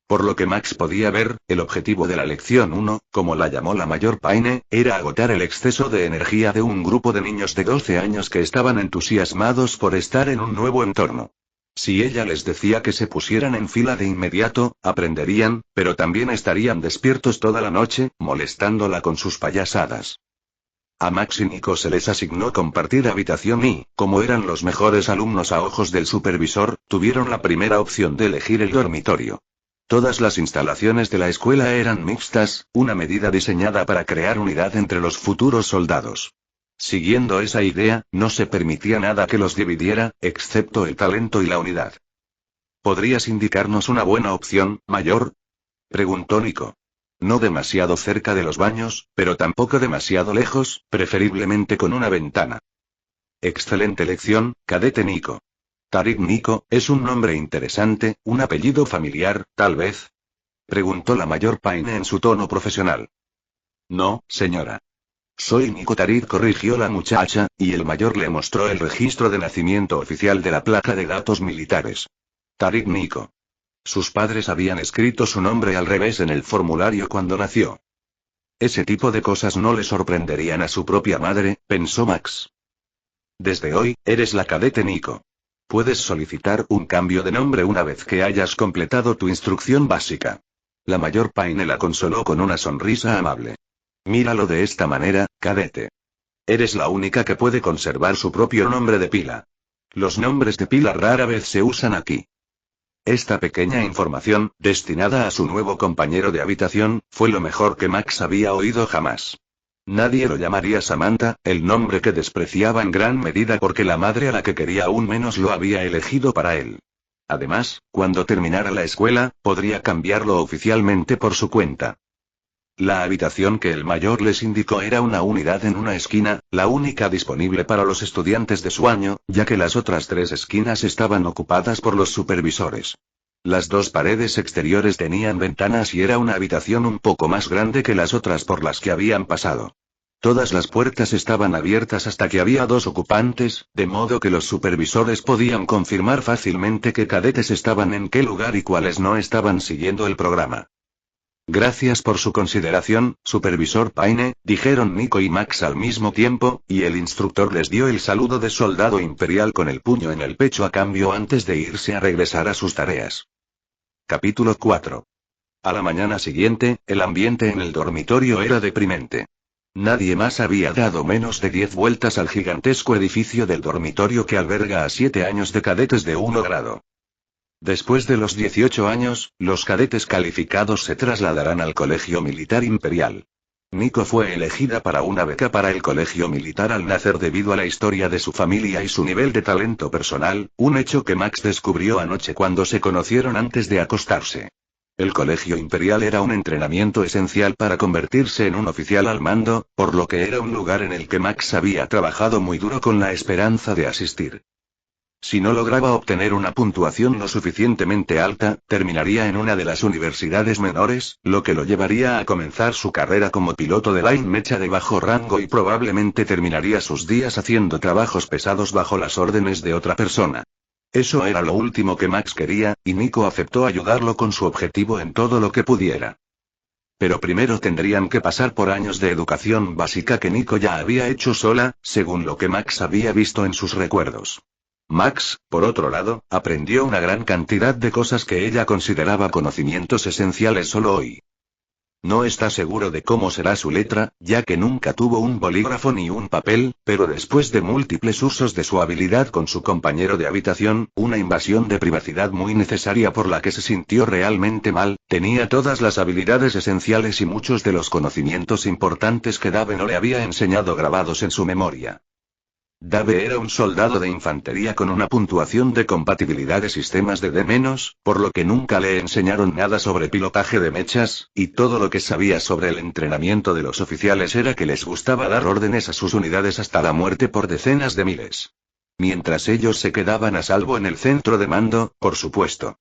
Por lo que Max podía ver, el objetivo de la lección 1, como la llamó la mayor Paine, era agotar el exceso de energía de un grupo de niños de 12 años que estaban entusiasmados por estar en un nuevo entorno. Si ella les decía que se pusieran en fila de inmediato, aprenderían, pero también estarían despiertos toda la noche, molestándola con sus payasadas. A Max y Nico se les asignó compartir habitación y, como eran los mejores alumnos a ojos del supervisor, tuvieron la primera opción de elegir el dormitorio. Todas las instalaciones de la escuela eran mixtas, una medida diseñada para crear unidad entre los futuros soldados. Siguiendo esa idea, no se permitía nada que los dividiera, excepto el talento y la unidad. ¿Podrías indicarnos una buena opción, mayor?, preguntó Nico. No demasiado cerca de los baños, pero tampoco demasiado lejos, preferiblemente con una ventana. Excelente elección, cadete Nico. Tariq Nico, es un nombre interesante, un apellido familiar, tal vez. Preguntó la mayor Paine en su tono profesional. No, señora. Soy Nico Tarid, corrigió la muchacha, y el mayor le mostró el registro de nacimiento oficial de la placa de datos militares. Tarid Nico. Sus padres habían escrito su nombre al revés en el formulario cuando nació. Ese tipo de cosas no le sorprenderían a su propia madre, pensó Max. Desde hoy, eres la cadete Nico. Puedes solicitar un cambio de nombre una vez que hayas completado tu instrucción básica. La mayor Paine la consoló con una sonrisa amable. Míralo de esta manera, cadete. Eres la única que puede conservar su propio nombre de pila. Los nombres de pila rara vez se usan aquí. Esta pequeña información, destinada a su nuevo compañero de habitación, fue lo mejor que Max había oído jamás. Nadie lo llamaría Samantha, el nombre que despreciaba en gran medida porque la madre a la que quería aún menos lo había elegido para él. Además, cuando terminara la escuela, podría cambiarlo oficialmente por su cuenta. La habitación que el mayor les indicó era una unidad en una esquina, la única disponible para los estudiantes de su año, ya que las otras 3 esquinas estaban ocupadas por los supervisores. Las 2 paredes exteriores tenían ventanas y era una habitación un poco más grande que las otras por las que habían pasado. Todas las puertas estaban abiertas hasta que había 2 ocupantes, de modo que los supervisores podían confirmar fácilmente qué cadetes estaban en qué lugar y cuáles no estaban siguiendo el programa. Gracias por su consideración, supervisor Paine, dijeron Nico y Max al mismo tiempo, y el instructor les dio el saludo de soldado imperial con el puño en el pecho a cambio antes de irse a regresar a sus tareas. Capítulo 4. A la mañana siguiente, el ambiente en el dormitorio era deprimente. Nadie más había dado menos de 10 vueltas al gigantesco edificio del dormitorio que alberga a 7 años de cadetes de 1 grado. Después de los 18 años, los cadetes calificados se trasladarán al Colegio Militar Imperial. Nico fue elegida para una beca para el Colegio Militar al nacer debido a la historia de su familia y su nivel de talento personal, un hecho que Max descubrió anoche cuando se conocieron antes de acostarse. El Colegio Imperial era un entrenamiento esencial para convertirse en un oficial al mando, por lo que era un lugar en el que Max había trabajado muy duro con la esperanza de asistir. Si no lograba obtener una puntuación lo suficientemente alta, terminaría en una de las universidades menores, lo que lo llevaría a comenzar su carrera como piloto de line mecha de bajo rango y probablemente terminaría sus días haciendo trabajos pesados bajo las órdenes de otra persona. Eso era lo último que Max quería, y Nico aceptó ayudarlo con su objetivo en todo lo que pudiera. Pero primero tendrían que pasar por años de educación básica que Nico ya había hecho sola, según lo que Max había visto en sus recuerdos. Max, por otro lado, aprendió una gran cantidad de cosas que ella consideraba conocimientos esenciales solo hoy. No está seguro de cómo será su letra, ya que nunca tuvo un bolígrafo ni un papel, pero después de múltiples usos de su habilidad con su compañero de habitación, una invasión de privacidad muy necesaria por la que se sintió realmente mal, tenía todas las habilidades esenciales y muchos de los conocimientos importantes que Dave no le había enseñado grabados en su memoria. Dave era un soldado de infantería con una puntuación de compatibilidad de sistemas de D-, por lo que nunca le enseñaron nada sobre pilotaje de mechas, y todo lo que sabía sobre el entrenamiento de los oficiales era que les gustaba dar órdenes a sus unidades hasta la muerte por decenas de miles. Mientras ellos se quedaban a salvo en el centro de mando, por supuesto.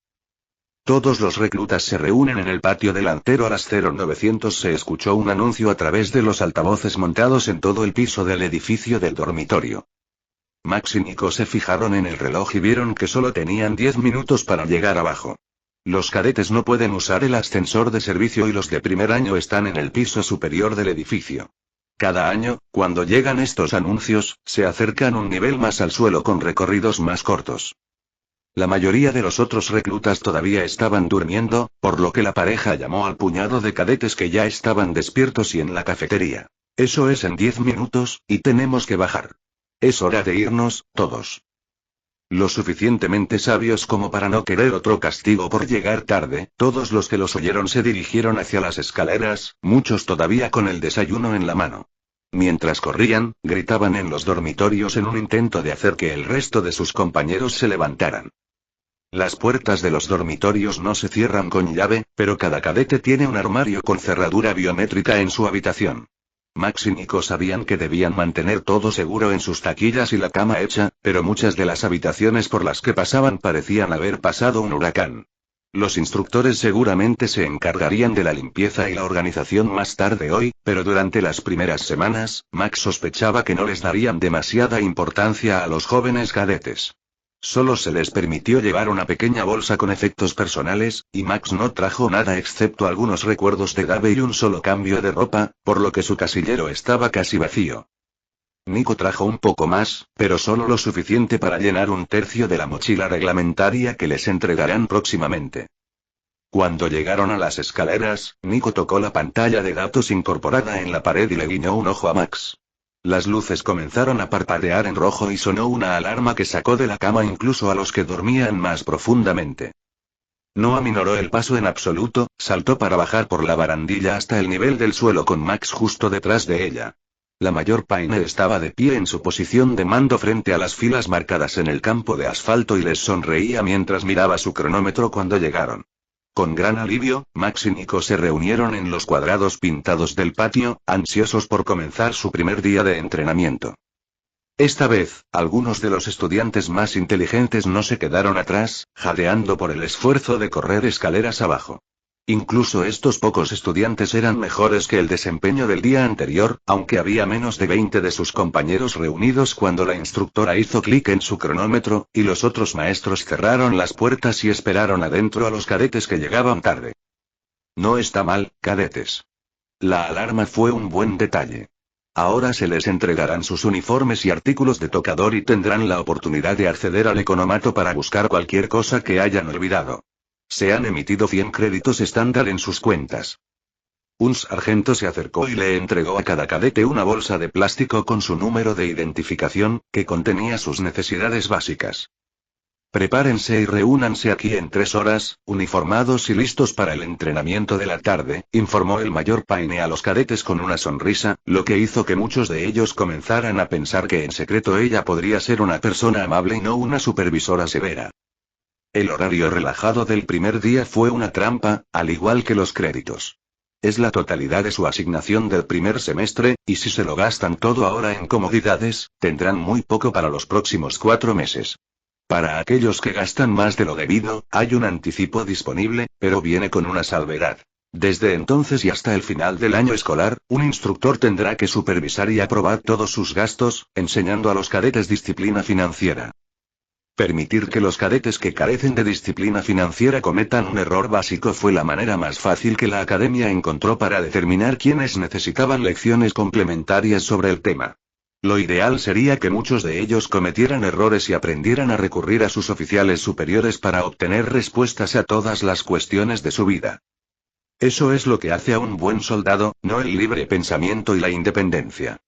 Todos los reclutas se reúnen en el patio delantero a las 0900. Se escuchó un anuncio a través de los altavoces montados en todo el piso del edificio del dormitorio. Max y Nico se fijaron en el reloj y vieron que solo tenían 10 minutos para llegar abajo. Los cadetes no pueden usar el ascensor de servicio y los de primer año están en el piso superior del edificio. Cada año, cuando llegan estos anuncios, se acercan un nivel más al suelo con recorridos más cortos. La mayoría de los otros reclutas todavía estaban durmiendo, por lo que la pareja llamó al puñado de cadetes que ya estaban despiertos y en la cafetería. Eso es en 10 minutos, y tenemos que bajar. Es hora de irnos, todos. Lo suficientemente sabios como para no querer otro castigo por llegar tarde, todos los que los oyeron se dirigieron hacia las escaleras, muchos todavía con el desayuno en la mano. Mientras corrían, gritaban en los dormitorios en un intento de hacer que el resto de sus compañeros se levantaran. Las puertas de los dormitorios no se cierran con llave, pero cada cadete tiene un armario con cerradura biométrica en su habitación. Max y Nico sabían que debían mantener todo seguro en sus taquillas y la cama hecha, pero muchas de las habitaciones por las que pasaban parecían haber pasado un huracán. Los instructores seguramente se encargarían de la limpieza y la organización más tarde hoy, pero durante las primeras semanas, Max sospechaba que no les darían demasiada importancia a los jóvenes cadetes. Solo se les permitió llevar una pequeña bolsa con efectos personales, y Max no trajo nada excepto algunos recuerdos de Gabe y un solo cambio de ropa, por lo que su casillero estaba casi vacío. Nico trajo un poco más, pero solo lo suficiente para llenar un tercio de la mochila reglamentaria que les entregarán próximamente. Cuando llegaron a las escaleras, Nico tocó la pantalla de datos incorporada en la pared y le guiñó un ojo a Max. Las luces comenzaron a parpadear en rojo y sonó una alarma que sacó de la cama incluso a los que dormían más profundamente. No aminoró el paso en absoluto, saltó para bajar por la barandilla hasta el nivel del suelo con Max justo detrás de ella. La mayor Paine estaba de pie en su posición de mando frente a las filas marcadas en el campo de asfalto y les sonreía mientras miraba su cronómetro cuando llegaron. Con gran alivio, Max y Nico se reunieron en los cuadrados pintados del patio, ansiosos por comenzar su primer día de entrenamiento. Esta vez, algunos de los estudiantes más inteligentes no se quedaron atrás, jadeando por el esfuerzo de correr escaleras abajo. Incluso estos pocos estudiantes eran mejores que el desempeño del día anterior, aunque había menos de 20 de sus compañeros reunidos cuando la instructora hizo clic en su cronómetro, y los otros maestros cerraron las puertas y esperaron adentro a los cadetes que llegaban tarde. No está mal, cadetes. La alarma fue un buen detalle. Ahora se les entregarán sus uniformes y artículos de tocador y tendrán la oportunidad de acceder al economato para buscar cualquier cosa que hayan olvidado. Se han emitido 100 créditos estándar en sus cuentas. Un sargento se acercó y le entregó a cada cadete una bolsa de plástico con su número de identificación, que contenía sus necesidades básicas. Prepárense y reúnanse aquí en 3 horas, uniformados y listos para el entrenamiento de la tarde, informó el mayor Paine a los cadetes con una sonrisa, lo que hizo que muchos de ellos comenzaran a pensar que en secreto ella podría ser una persona amable y no una supervisora severa. El horario relajado del primer día fue una trampa, al igual que los créditos. Es la totalidad de su asignación del primer semestre, y si se lo gastan todo ahora en comodidades, tendrán muy poco para los próximos 4 meses. Para aquellos que gastan más de lo debido, hay un anticipo disponible, pero viene con una salvedad. Desde entonces y hasta el final del año escolar, un instructor tendrá que supervisar y aprobar todos sus gastos, enseñando a los cadetes disciplina financiera. Permitir que los cadetes que carecen de disciplina financiera cometan un error básico fue la manera más fácil que la academia encontró para determinar quiénes necesitaban lecciones complementarias sobre el tema. Lo ideal sería que muchos de ellos cometieran errores y aprendieran a recurrir a sus oficiales superiores para obtener respuestas a todas las cuestiones de su vida. Eso es lo que hace a un buen soldado, no el libre pensamiento y la independencia.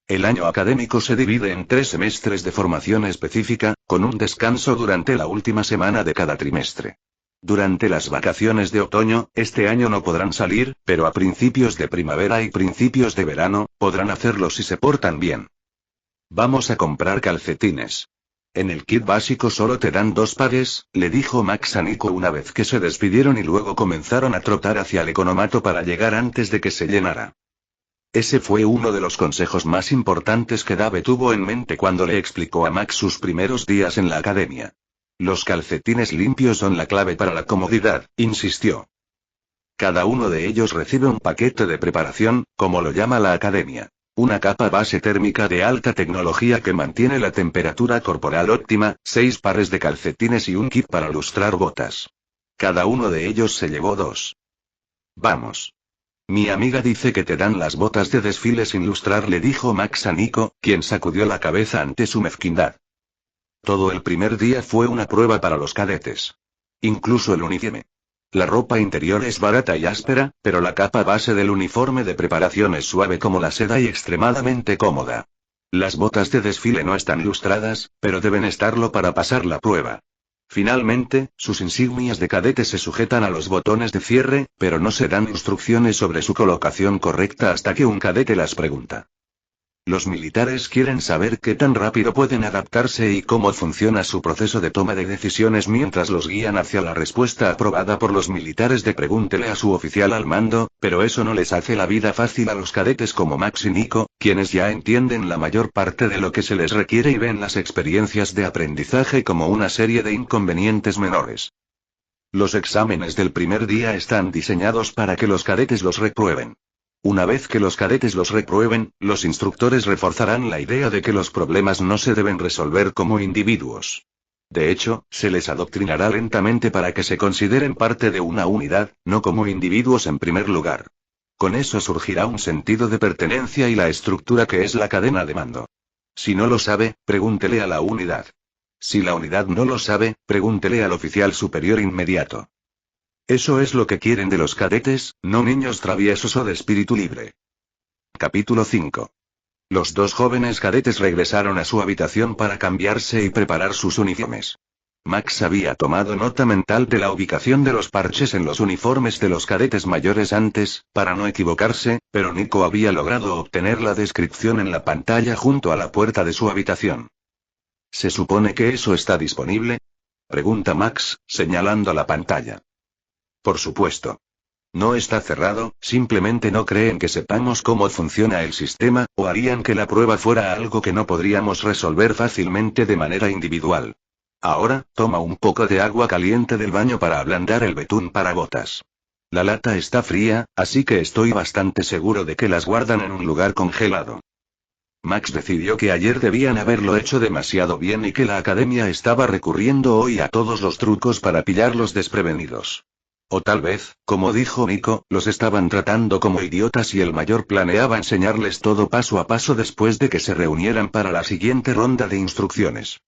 El año académico se divide en 3 semestres de formación específica, con un descanso durante la última semana de cada trimestre. Durante las vacaciones de otoño, este año no podrán salir, pero a principios de primavera y principios de verano, podrán hacerlo si se portan bien. Vamos a comprar calcetines. En el kit básico solo te dan 2 pares, le dijo Max a Nico una vez que se despidieron y luego comenzaron a trotar hacia el economato para llegar antes de que se llenara. Ese fue uno de los consejos más importantes que Dave tuvo en mente cuando le explicó a Max sus primeros días en la academia. Los calcetines limpios son la clave para la comodidad, insistió. Cada uno de ellos recibe un paquete de preparación, como lo llama la academia. Una capa base térmica de alta tecnología que mantiene la temperatura corporal óptima, 6 pares de calcetines y un kit para lustrar botas. Cada uno de ellos se llevó 2. Vamos. Mi amiga dice que te dan las botas de desfile sin lustrar, le dijo Max a Nico, quien sacudió la cabeza ante su mezquindad. Todo el primer día fue una prueba para los cadetes. Incluso el uniforme. La ropa interior es barata y áspera, pero la capa base del uniforme de preparación es suave como la seda y extremadamente cómoda. Las botas de desfile no están lustradas, pero deben estarlo para pasar la prueba. Finalmente, sus insignias de cadete se sujetan a los botones de cierre, pero no se dan instrucciones sobre su colocación correcta hasta que un cadete las pregunta. Los militares quieren saber qué tan rápido pueden adaptarse y cómo funciona su proceso de toma de decisiones mientras los guían hacia la respuesta aprobada por los militares de pregúntele a su oficial al mando, pero eso no les hace la vida fácil a los cadetes como Max y Nico, quienes ya entienden la mayor parte de lo que se les requiere y ven las experiencias de aprendizaje como una serie de inconvenientes menores. Los exámenes del primer día están diseñados para que los cadetes los reprueben. Una vez que los cadetes los reprueben, los instructores reforzarán la idea de que los problemas no se deben resolver como individuos. De hecho, se les adoctrinará lentamente para que se consideren parte de una unidad, no como individuos en primer lugar. Con eso surgirá un sentido de pertenencia y la estructura que es la cadena de mando. Si no lo sabe, pregúntele a la unidad. Si la unidad no lo sabe, pregúntele al oficial superior inmediato. Eso es lo que quieren de los cadetes, no niños traviesos o de espíritu libre. Capítulo 5. Los dos jóvenes cadetes regresaron a su habitación para cambiarse y preparar sus uniformes. Max había tomado nota mental de la ubicación de los parches en los uniformes de los cadetes mayores antes, para no equivocarse, pero Nico había logrado obtener la descripción en la pantalla junto a la puerta de su habitación. ¿Se supone que eso está disponible? Pregunta Max, señalando a la pantalla. Por supuesto. No está cerrado, simplemente no creen que sepamos cómo funciona el sistema, o harían que la prueba fuera algo que no podríamos resolver fácilmente de manera individual. Ahora, toma un poco de agua caliente del baño para ablandar el betún para gotas. La lata está fría, así que estoy bastante seguro de que las guardan en un lugar congelado. Max decidió que ayer debían haberlo hecho demasiado bien y que la academia estaba recurriendo hoy a todos los trucos para pillarlos desprevenidos. O tal vez, como dijo Nico, los estaban tratando como idiotas y el mayor planeaba enseñarles todo paso a paso después de que se reunieran para la siguiente ronda de instrucciones.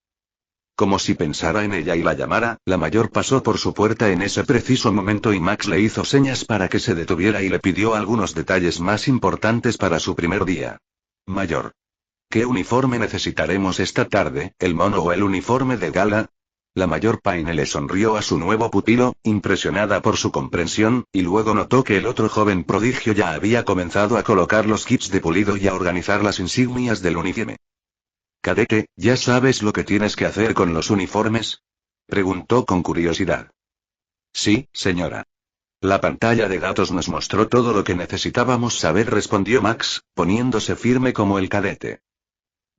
Como si pensara en ella y la llamara, la mayor pasó por su puerta en ese preciso momento y Max le hizo señas para que se detuviera y le pidió algunos detalles más importantes para su primer día. Mayor. ¿Qué uniforme necesitaremos esta tarde, el mono o el uniforme de gala? La mayor Paine le sonrió a su nuevo pupilo, impresionada por su comprensión, y luego notó que el otro joven prodigio ya había comenzado a colocar los kits de pulido y a organizar las insignias del uniforme. Cadete, ¿ya sabes lo que tienes que hacer con los uniformes? Preguntó con curiosidad. Sí, señora. La pantalla de datos nos mostró todo lo que necesitábamos saber, respondió Max, poniéndose firme como el cadete.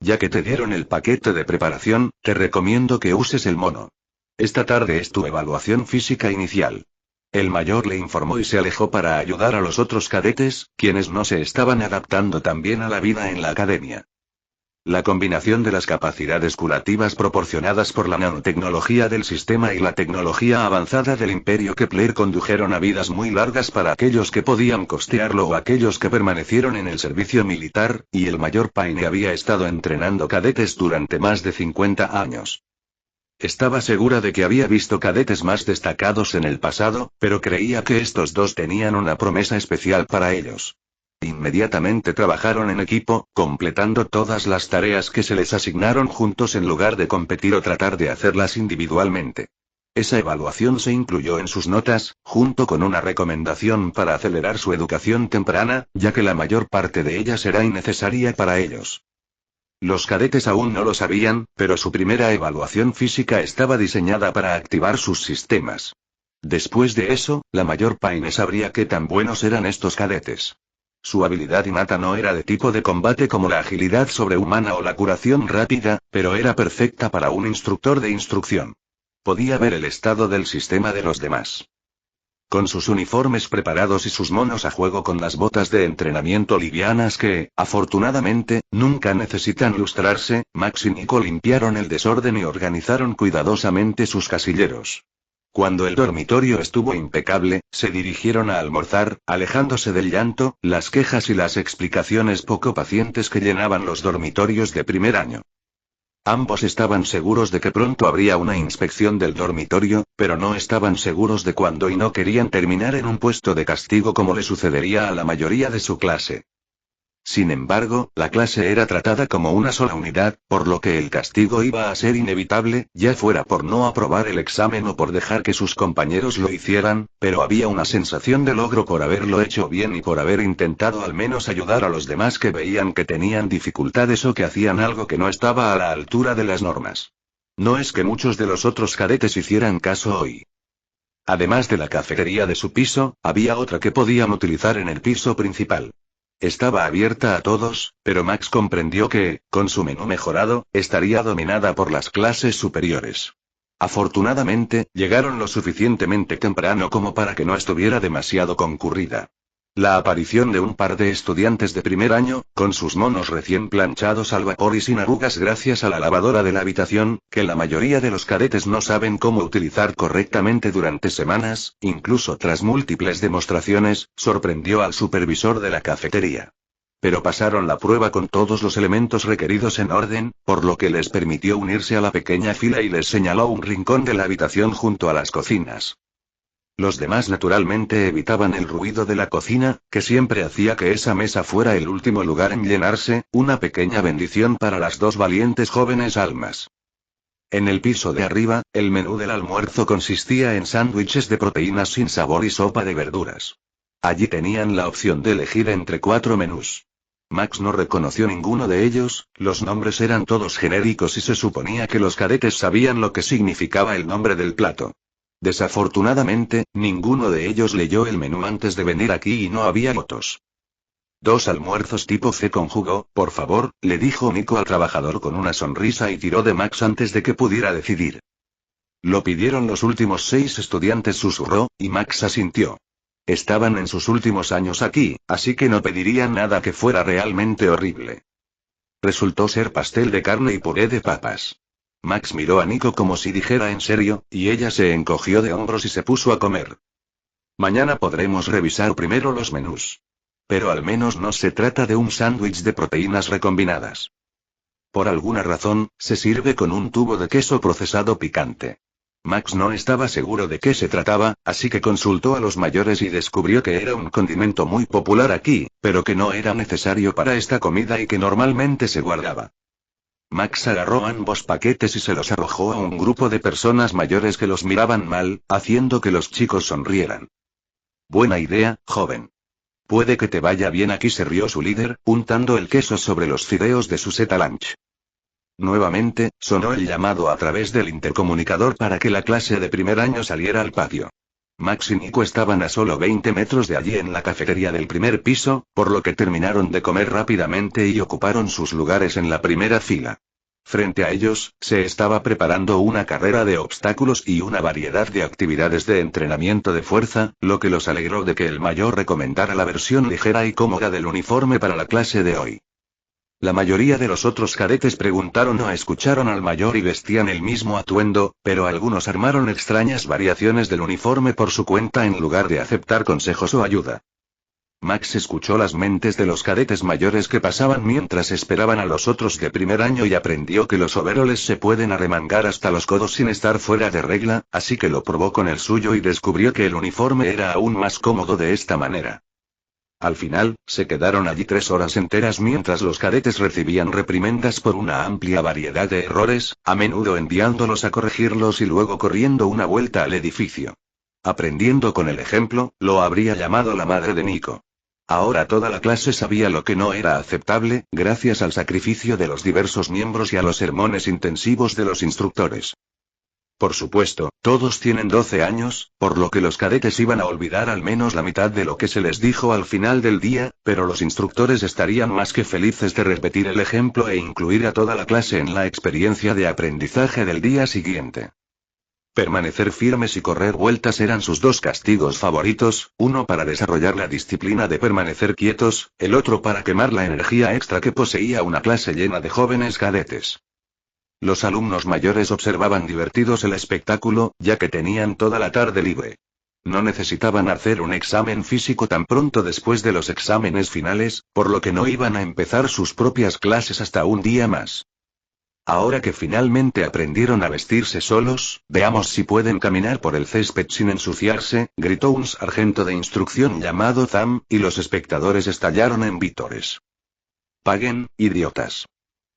Ya que te dieron el paquete de preparación, te recomiendo que uses el mono. Esta tarde es tu evaluación física inicial. El mayor le informó y se alejó para ayudar a los otros cadetes, quienes no se estaban adaptando tan bien a la vida en la academia. La combinación de las capacidades curativas proporcionadas por la nanotecnología del sistema y la tecnología avanzada del Imperio Kepler condujeron a vidas muy largas para aquellos que podían costearlo o aquellos que permanecieron en el servicio militar, y el mayor Paine había estado entrenando cadetes durante más de 50 años. Estaba segura de que había visto cadetes más destacados en el pasado, pero creía que estos dos tenían una promesa especial para ellos. Inmediatamente trabajaron en equipo, completando todas las tareas que se les asignaron juntos en lugar de competir o tratar de hacerlas individualmente. Esa evaluación se incluyó en sus notas, junto con una recomendación para acelerar su educación temprana, ya que la mayor parte de ella será innecesaria para ellos. Los cadetes aún no lo sabían, pero su primera evaluación física estaba diseñada para activar sus sistemas. Después de eso, la mayor Paine sabría qué tan buenos eran estos cadetes. Su habilidad innata no era de tipo de combate como la agilidad sobrehumana o la curación rápida, pero era perfecta para un instructor de instrucción. Podía ver el estado del sistema de los demás. Con sus uniformes preparados y sus monos a juego con las botas de entrenamiento livianas que, afortunadamente, nunca necesitan lustrarse, Max y Nico limpiaron el desorden y organizaron cuidadosamente sus casilleros. Cuando el dormitorio estuvo impecable, se dirigieron a almorzar, alejándose del llanto, las quejas y las explicaciones poco pacientes que llenaban los dormitorios de primer año. Ambos estaban seguros de que pronto habría una inspección del dormitorio, pero no estaban seguros de cuándo y no querían terminar en un puesto de castigo como le sucedería a la mayoría de su clase. Sin embargo, la clase era tratada como una sola unidad, por lo que el castigo iba a ser inevitable, ya fuera por no aprobar el examen o por dejar que sus compañeros lo hicieran, pero había una sensación de logro por haberlo hecho bien y por haber intentado al menos ayudar a los demás que veían que tenían dificultades o que hacían algo que no estaba a la altura de las normas. No es que muchos de los otros cadetes hicieran caso hoy. Además de la cafetería de su piso, había otra que podían utilizar en el piso principal. Estaba abierta a todos, pero Max comprendió que, con su menú mejorado, estaría dominada por las clases superiores. Afortunadamente, llegaron lo suficientemente temprano como para que no estuviera demasiado concurrida. La aparición de un par de estudiantes de primer año, con sus monos recién planchados al vapor y sin arrugas gracias a la lavadora de la habitación, que la mayoría de los cadetes no saben cómo utilizar correctamente durante semanas, incluso tras múltiples demostraciones, sorprendió al supervisor de la cafetería. Pero pasaron la prueba con todos los elementos requeridos en orden, por lo que les permitió unirse a la pequeña fila y les señaló un rincón de la habitación junto a las cocinas. Los demás naturalmente evitaban el ruido de la cocina, que siempre hacía que esa mesa fuera el último lugar en llenarse, una pequeña bendición para las dos valientes jóvenes almas. En el piso de arriba, el menú del almuerzo consistía en sándwiches de proteínas sin sabor y sopa de verduras. Allí tenían la opción de elegir entre 4 menús. Max no reconoció ninguno de ellos, los nombres eran todos genéricos y se suponía que los cadetes sabían lo que significaba el nombre del plato. Desafortunadamente, ninguno de ellos leyó el menú antes de venir aquí y no había votos. 2 almuerzos tipo C con jugo, por favor, le dijo Nico al trabajador con una sonrisa y tiró de Max antes de que pudiera decidir. Lo pidieron los últimos 6 estudiantes, susurró, y Max asintió. Estaban en sus últimos años aquí, así que no pedirían nada que fuera realmente horrible. Resultó ser pastel de carne y puré de papas. Max miró a Nico como si dijera en serio, y ella se encogió de hombros y se puso a comer. Mañana podremos revisar primero los menús. Pero al menos no se trata de un sándwich de proteínas recombinadas. Por alguna razón, se sirve con un tubo de queso procesado picante. Max no estaba seguro de qué se trataba, así que consultó a los mayores y descubrió que era un condimento muy popular aquí, pero que no era necesario para esta comida y que normalmente se guardaba. Max agarró ambos paquetes y se los arrojó a un grupo de personas mayores que los miraban mal, haciendo que los chicos sonrieran. Buena idea, joven. Puede que te vaya bien aquí, se rió su líder, untando el queso sobre los fideos de su seta lunch. Nuevamente, sonó el llamado a través del intercomunicador para que la clase de primer año saliera al patio. Max y Nico estaban a solo 20 metros de allí en la cafetería del primer piso, por lo que terminaron de comer rápidamente y ocuparon sus lugares en la primera fila. Frente a ellos, se estaba preparando una carrera de obstáculos y una variedad de actividades de entrenamiento de fuerza, lo que los alegró de que el mayor recomendara la versión ligera y cómoda del uniforme para la clase de hoy. La mayoría de los otros cadetes preguntaron o escucharon al mayor y vestían el mismo atuendo, pero algunos armaron extrañas variaciones del uniforme por su cuenta en lugar de aceptar consejos o ayuda. Max escuchó las mentes de los cadetes mayores que pasaban mientras esperaban a los otros de primer año y aprendió que los overoles se pueden arremangar hasta los codos sin estar fuera de regla, así que lo probó con el suyo y descubrió que el uniforme era aún más cómodo de esta manera. Al final, se quedaron allí 3 horas enteras mientras los cadetes recibían reprimendas por una amplia variedad de errores, a menudo enviándolos a corregirlos y luego corriendo una vuelta al edificio. Aprendiendo con el ejemplo, lo habría llamado la madre de Nico. Ahora toda la clase sabía lo que no era aceptable, gracias al sacrificio de los diversos miembros y a los sermones intensivos de los instructores. Por supuesto, todos tienen 12 años, por lo que los cadetes iban a olvidar al menos la mitad de lo que se les dijo al final del día, pero los instructores estarían más que felices de repetir el ejemplo e incluir a toda la clase en la experiencia de aprendizaje del día siguiente. Permanecer firmes y correr vueltas eran sus 2 castigos favoritos, uno para desarrollar la disciplina de permanecer quietos, el otro para quemar la energía extra que poseía una clase llena de jóvenes cadetes. Los alumnos mayores observaban divertidos el espectáculo, ya que tenían toda la tarde libre. No necesitaban hacer un examen físico tan pronto después de los exámenes finales, por lo que no iban a empezar sus propias clases hasta un día más. Ahora que finalmente aprendieron a vestirse solos, veamos si pueden caminar por el césped sin ensuciarse, gritó un sargento de instrucción llamado Zam, y los espectadores estallaron en vítores. Paguen, idiotas.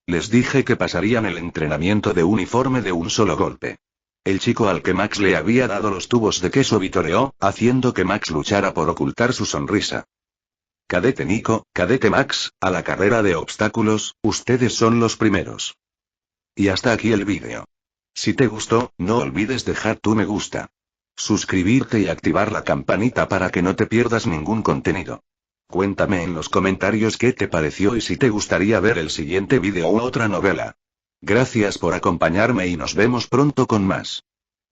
Les dije que pasarían el entrenamiento de uniforme de un solo golpe. El chico al que Max le había dado los tubos de queso vitoreó, haciendo que Max luchara por ocultar su sonrisa. Cadete Nico, cadete Max, a la carrera de obstáculos, ustedes son los primeros. Y hasta aquí el vídeo. Si te gustó, no olvides dejar tu me gusta. Suscribirte y activar la campanita para que no te pierdas ningún contenido. Cuéntame en los comentarios qué te pareció y si te gustaría ver el siguiente vídeo u otra novela. Gracias por acompañarme y nos vemos pronto con más.